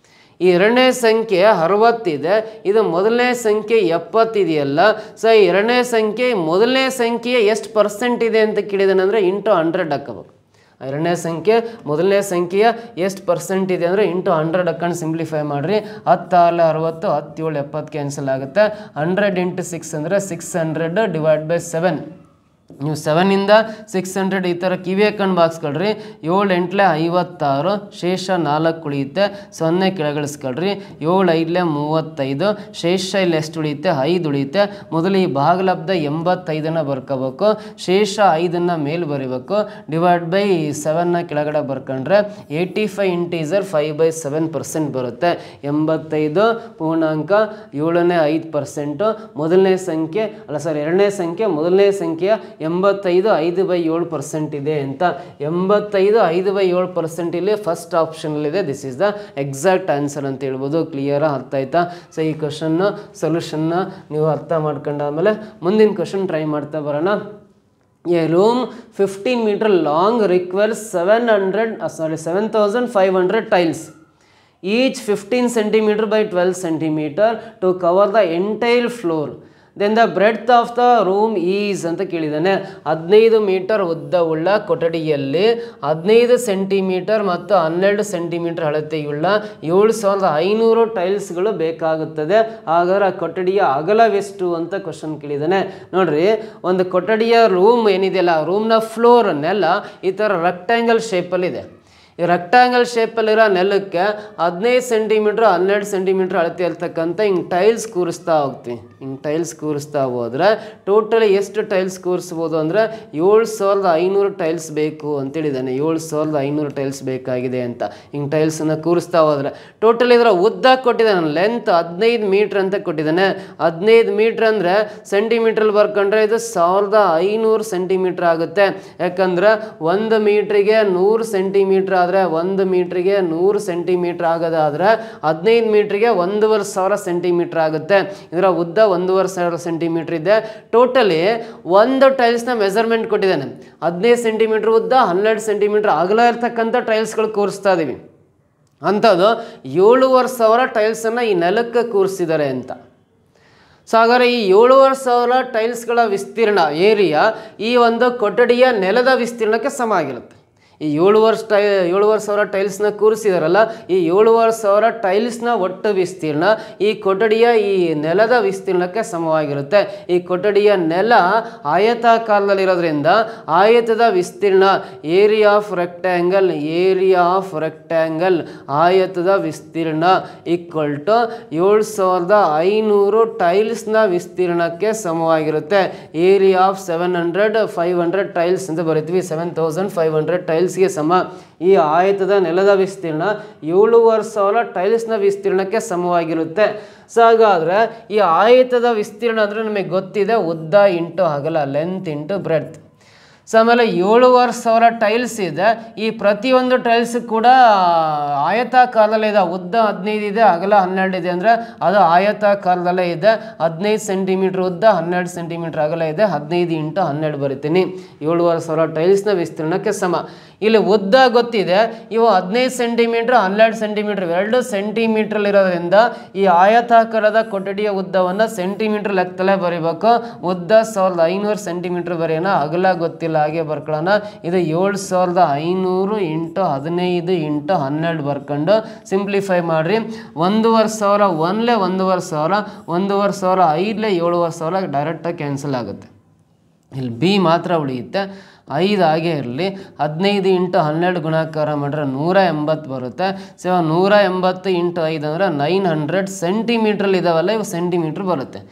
Speaker 1: ಈ ಎರಡನೇ ಸಂಖ್ಯೆ 60 ಇದೆ, ಇದು ಮೊದಲನೇ ಸಂಖ್ಯೆ 70 ಇದೆಯಲ್ಲ. ಸೊ ಈ ಎರಡನೇ ಸಂಖ್ಯೆ ಮೊದಲನೇ ಸಂಖ್ಯೆ ಎಷ್ಟು ಪರ್ಸೆಂಟ್ ಇದೆ ಅಂತ ಕೇಳಿದಾನೆ ಅಂದರೆ ಇಂಟು 100 ಹಾಕಬೇಕು. ಎರಡನೇ ಸಂಖ್ಯೆ ಮೊದಲನೇ ಸಂಖ್ಯೆಯ ಎಷ್ಟು ಪರ್ಸೆಂಟ್ ಇದೆ ಅಂದರೆ ಇಂಟು 100 ಹಾಕೊಂಡು ಸಿಂಪ್ಲಿಫೈ ಮಾಡಿರಿ. 10 6 60, 10 7 70 ಕ್ಯಾನ್ಸಲ್ ಆಗುತ್ತೆ. 100 × 6 ಅಂದರೆ 600 ಡಿವೈಡ್ ಬೈ 7. ನೀವು 7ಇಂದ 600 ಈ ಥರ ಕಿವಿ ಹಾಕೊಂಡು ಬಾಕ್ಸ್ಕೊಳ್ರಿ. 7 8 56, ಶೇಷ 4 ಉಳಿಯುತ್ತೆ, 0 ಕೆಳಗಿಳಿಸ್ಕೊಳ್ರಿ. 7 5 35, ಶೇಷ ಇಲ್ಲಿ ಎಷ್ಟು ಉಳಿಯುತ್ತೆ 5 ಉಳಿಯುತ್ತೆ. ಮೊದಲು ಈ ಭಾಗಲಬ್ಧ 85 ಬರ್ಕೋಬೇಕು, ಶೇಷ 5 ಮೇಲೆ ಬರೀಬೇಕು, ಡಿವೈಡ್ ಬೈ 7 ಕೆಳಗಡೆ ಬರ್ಕೊಂಡ್ರೆ 85 ಇಂಟೀಸರ್ 5/7% ಬರುತ್ತೆ. 85 ಪೂರ್ಣಾಂಕ 7ನೇ 5%. ಮೊದಲನೇ ಸಂಖ್ಯೆ ಎರಡನೇ ಸಂಖ್ಯೆ ಮೊದಲನೇ ಸಂಖ್ಯೆಯ 85 5/7% ಇದೆ ಅಂತ. 85 5/7% ಇಲ್ಲಿ ಫಸ್ಟ್ ಆಪ್ಷನಲ್ಲಿದೆ. This is the exact answer ಅಂತ ಹೇಳ್ಬೋದು. ಕ್ಲಿಯರ್, ಅರ್ಥ ಆಯ್ತಾ? ಸೊ ಈ ಕ್ವಶನ್ನ ಸೊಲ್ಯೂಷನ್ನ ನೀವು ಅರ್ಥ ಮಾಡ್ಕೊಂಡಾದ್ಮೇಲೆ ಮುಂದಿನ ಕ್ವಶನ್ ಟ್ರೈ ಮಾಡ್ತಾ ಬರೋಣ. A room 15 meter long requires 7,500 tiles, each 15 centimeter by 12 centimeter to cover the entire floor. Then the breadth of the room is ಅಂತ ಕೇಳಿದ್ದಾನೆ. 15 ಮೀಟರ್ ಉದ್ದವುಳ್ಳ ಕೊಠಡಿಯಲ್ಲಿ 15 ಸೆಂಟಿಮೀಟರ್ ಮತ್ತು 12 ಸೆಂಟಿಮೀಟರ್ ಅಳತೆಯುಳ್ಳ 7500 ಟೈಲ್ಸ್ಗಳು ಬೇಕಾಗುತ್ತದೆ. ಹಾಗಾದ್ರೆ ಆ ಕೊಠಡಿಯ ಅಗಲವೆಷ್ಟು ಅಂತ ಕ್ವಶನ್ ಕೇಳಿದ್ದಾನೆ. ನೋಡ್ರಿ, ಒಂದು ಕೊಠಡಿಯ ರೂಮ್ ಏನಿದೆಯಲ್ಲ, ರೂಮ್ನ ಫ್ಲೋರ್ ನೆಲ ಈ ಥರ ರೆಕ್ಟ್ಯಾಂಗಲ್ ಶೇಪಲ್ಲಿದೆ. ಈ ರೆಕ್ಟಾಂಗಲ್ ಶೇಪಲ್ಲಿರೋ ನೆಲಕ್ಕೆ 15 ಸೆಂಟಿಮೀಟ್ರ್ 12 ಸೆಂಟಿಮೀಟ್ರ್ ಅಳತೆ ಇರ್ತಕ್ಕಂಥ ಹಿಂಗೆ ಟೈಲ್ಸ್ ಕೂರಿಸ್ತಾ ಹೋಗ್ತೀವಿ. ಹಿಂಗೆ ಟೈಲ್ಸ್ ಕೂರಿಸ್ತಾ ಹೋದ್ರೆ ಟೋಟಲಿ ಎಷ್ಟು ಟೈಲ್ಸ್ ಕೂರಿಸ್ಬೋದು ಅಂದರೆ 7500 ಟೈಲ್ಸ್ ಬೇಕು ಅಂತೇಳಿದ್ದಾನೆ. 7500 ಟೈಲ್ಸ್ ಬೇಕಾಗಿದೆ ಅಂತ. ಹಿಂಗೆ ಟೈಲ್ಸನ್ನು ಕೂರಿಸ್ತಾ ಹೋದ್ರೆ ಟೋಟಲಿ ಇದರ ಉದ್ದ ಕೊಟ್ಟಿದ್ದಾನೆ, ಲೆಂತ್ 15 ಮೀಟ್ರ್ ಅಂತ ಕೊಟ್ಟಿದ್ದಾನೆ. 15 ಮೀಟ್ರ್ ಅಂದರೆ ಸೆಂಟಿಮೀಟ್ರಲ್ಲಿ ಬರ್ಕೊಂಡ್ರೆ ಇದು 1500 ಸೆಂಟಿಮೀಟ್ರ್ ಆಗುತ್ತೆ. ಯಾಕಂದ್ರೆ 1 ಮೀಟ್ರಿಗೆ 100 ಸೆಂಟಿಮೀಟ್ರ್ ಆದರೆ 1 ಮೀಟ್ರಿಗೆ 100 ಸೆಂಟಿಮೀಟ್ರ್ ಆಗೋದಾದರೆ 15 ಮೀಟ್ರಿಗೆ 1500 ಸೆಂಟಿಮೀಟ್ರ್ ಆಗುತ್ತೆ. ಇದರ ಉದ್ದ 1500 ಸೆಂಟಿಮೀಟ್ರ್ ಇದೆ. ಟೋಟಲಿ ಒಂದು ಟೈಲ್ಸ್ನ ಮೆಜರ್ಮೆಂಟ್ ಕೊಟ್ಟಿದ್ದಾನೆ. 15 ಸೆಂಟಿಮೀಟ್ರ್ ಉದ್ದ 12 ಸೆಂಟಿಮೀಟ್ರ್ ಅಗಲ ಇರ್ತಕ್ಕಂಥ ಟೈಲ್ಸ್ಗಳು ಕೂರಿಸ್ತಾ ಇದ್ದೀವಿ. ಅಂಥದ್ದು 7500 ಟೈಲ್ಸನ್ನು ಈ ನೆಲಕ್ಕೆ ಕೂರಿಸಿದ್ದಾರೆ ಅಂತ. ಸೊ ಹಾಗಾದರೆ ಈ 7500 ಟೈಲ್ಸ್ಗಳ ವಿಸ್ತೀರ್ಣ ಏರಿಯಾ ಈ ಒಂದು ಕೊಠಡಿಯ ನೆಲದ ವಿಸ್ತೀರ್ಣಕ್ಕೆ ಸಮ ಆಗಿರುತ್ತೆ. ಈ 7500 ಟೈಲ್ಸ್ನ ಕೂರಿಸಿದಾರಲ್ಲ, ಈ 7500 ಟೈಲ್ಸ್ನ ಒಟ್ಟು ವಿಸ್ತೀರ್ಣ ಈ ಕೊಠಡಿಯ ಈ ನೆಲದ ವಿಸ್ತೀರ್ಣಕ್ಕೆ ಸಮವಾಗಿರುತ್ತೆ. ಈ ಕೊಠಡಿಯ ನೆಲ ಆಯತಾಕಾರದಲ್ಲಿರೋದ್ರಿಂದ ಆಯತದ ವಿಸ್ತೀರ್ಣ ಏರಿಯಾ ಆಫ್ ರೆಕ್ಟ್ಯಾಂಗಲ್ ಆಯತದ ವಿಸ್ತೀರ್ಣ ಈಕ್ವಲ್ ಟು 7500 ಟೈಲ್ಸ್ನ ವಿಸ್ತೀರ್ಣಕ್ಕೆ ಸಮವಾಗಿರುತ್ತೆ. ಏರಿಯಾ ಆಫ್ 500 ಟೈಲ್ಸ್ ಅಂತ ಬರೀತೀವಿ. 7500 ಟೈಲ್ಸ್ಗೆ ಸಮ. ಈ ಆಯತದ ನೆಲದ ವಿಸ್ತೀರ್ಣ 7500 ಟೈಲ್ಸ್ನ ವಿಸ್ತೀರ್ಣಕ್ಕೆ ಸಮವಾಗಿರುತ್ತೆ. ಸೊ ಹಾಗಾದರೆ ಈ ಆಯತದ ವಿಸ್ತೀರ್ಣ ಅಂದರೆ ನಮಗೆ ಗೊತ್ತಿದೆ, ಉದ್ದ ಇಂಟು ಅಗಲ, ಲೆಂತ್ ಇಂಟು ಬ್ರೆಡ್ತ್. ಸೊ ಆಮೇಲೆ 7500 ಟೈಲ್ಸ್ ಇದೆ. ಈ ಪ್ರತಿಯೊಂದು ಟೈಲ್ಸ್ ಕೂಡ ಆಯತಾಕಾರದಲ್ಲೇ ಇದೆ. ಉದ್ದ 15 ಇದೆ, ಅಗಲ 12 ಇದೆ ಅಂದರೆ ಅದು ಆಯತಾಕಾರದಲ್ಲೇ ಇದೆ. 15 ಸೆಂಟಿಮೀಟ್ರ್ ಉದ್ದ, 12 ಸೆಂಟಿಮೀಟ್ರ್ ಅಗಲ ಇದೆ. 15 ಇಂಟು 12 ಬರಿತೀನಿ. 7500 ಟೈಲ್ಸ್ನ ವಿಸ್ತೀರ್ಣಕ್ಕೆ ಸಮ. ಇಲ್ಲಿ ಉದ್ದ ಗೊತ್ತಿದೆ, ಇವು 15 ಸೆಂಟಿಮೀಟ್ರ್ 12 ಸೆಂಟಿಮೀಟ್ರ್ 2 ಸೆಂಟಿಮೀಟ್ರಲ್ಲಿರೋದ್ರಿಂದ ಈ ಆಯತಾಕಾರದ ಕೊಠಡಿಯ ಉದ್ದವನ್ನು ಸೆಂಟಿಮೀಟ್ರ್ ಲೆಕ್ಕದಲ್ಲೇ ಬರೀಬೇಕು. ಉದ್ದ 1500 ಸೆಂಟಿಮೀಟ್ರ್ ಬರೆಯೋಣ, ಅಗಲ ಗೊತ್ತಿಲ್ಲ ಹಾಗೆ ಬರ್ಕೊಳ್ಳೋಣ. ಇದು 7500 ಇಂಟು 15 ಇಂಟು 12 ಬರ್ಕೊಂಡು ಸಿಂಪ್ಲಿಫೈ ಮಾಡಿರಿ. 1500 1ಲೇ 1500, 1500 5ಲೇ 7500 ಡೈರೆಕ್ಟಾಗಿ ಕ್ಯಾನ್ಸಲ್ ಆಗುತ್ತೆ. ಇಲ್ಲಿ ಬಿ ಮಾತ್ರ ಉಳಿಯುತ್ತೆ. 5 ಹಾಗೆ ಇರಲಿ. 15 ಇಂಟು 12 ಗುಣಾಕಾರ ಮಾಡಿದ್ರೆ 180 ಬರುತ್ತೆ. ಸೊ 180 ಇಂಟು 5 ಅಂದರೆ 900 ಸೆಂಟಿಮೀಟ್ರಲ್ಲಿ ಇದಾವಲ್ಲ, ಇವು ಸೆಂಟಿಮೀಟ್ರ್ ಬರುತ್ತೆ.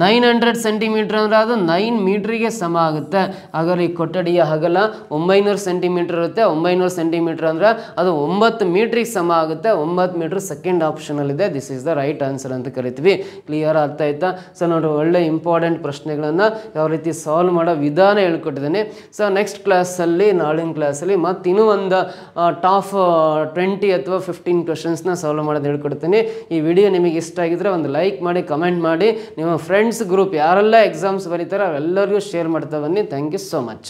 Speaker 1: 900 ಸೆಂಟಿಮೀಟ್ರ್ ಅಂದರೆ ಅದು 9 ಮೀಟ್ರಿಗೆ ಸಮ ಆಗುತ್ತೆ. ಹಾಗಾದ್ರೆ ಈ ಕೊಠಡಿಯ ಅಗಲ 900 ಸೆಂಟಿಮೀಟ್ರ್ ಇರುತ್ತೆ. 900 ಸೆಂಟಿಮೀಟ್ರ್ ಅಂದರೆ ಅದು 9 ಮೀಟ್ರಿಗೆ ಸಮ ಆಗುತ್ತೆ. 9 ಮೀಟ್ರ್ ಸೆಕೆಂಡ್ ಆಪ್ಷನಲ್ಲಿದೆ. This is the right answer ಅಂತ ಕರಿತೀವಿ. ಕ್ಲಿಯರ್ ಅರ್ಥ ಆಯ್ತಾ? ಸೊ ನೋಡಿ, ಒಳ್ಳೆ ಇಂಪಾರ್ಟೆಂಟ್ ಪ್ರಶ್ನೆಗಳನ್ನು ಯಾವ ರೀತಿ ಸಾಲ್ವ್ ಮಾಡೋ ವಿಧಾನ ಹೇಳ್ಕೊಟ್ಟಿದ್ದೀನಿ. ಸೊ ನೆಕ್ಸ್ಟ್ ಕ್ಲಾಸಲ್ಲಿ, ನಾಳಿನ ಕ್ಲಾಸಲ್ಲಿ ಮತ್ತು ಇನ್ನೂ ಒಂದು ಟಾಪ್ 20 ಅಥವಾ 15 ಕ್ವೆಶನ್ಸ್ನ ಸಾಲ್ವ್ ಮಾಡೋದು ಹೇಳ್ಕೊಡ್ತೀನಿ. ಈ ವಿಡಿಯೋ ನಿಮಗೆ ಇಷ್ಟ ಆಗಿದ್ರೆ ಒಂದು ಲೈಕ್ ಮಾಡಿ, ಕಮೆಂಟ್ ಮಾಡಿ, ನಿಮ್ಮ ಫ್ರೆಂಡ್ಸ್ ಗ್ರೂಪ್ ಯಾರೆಲ್ಲ ಎಕ್ಸಾಮ್ಸ್ ಬರೀತಾರೆ ಅವೆಲ್ಲರಿಗೂ ಶೇರ್ ಮಾಡ್ತಾ ಬನ್ನಿ. Thank you so much.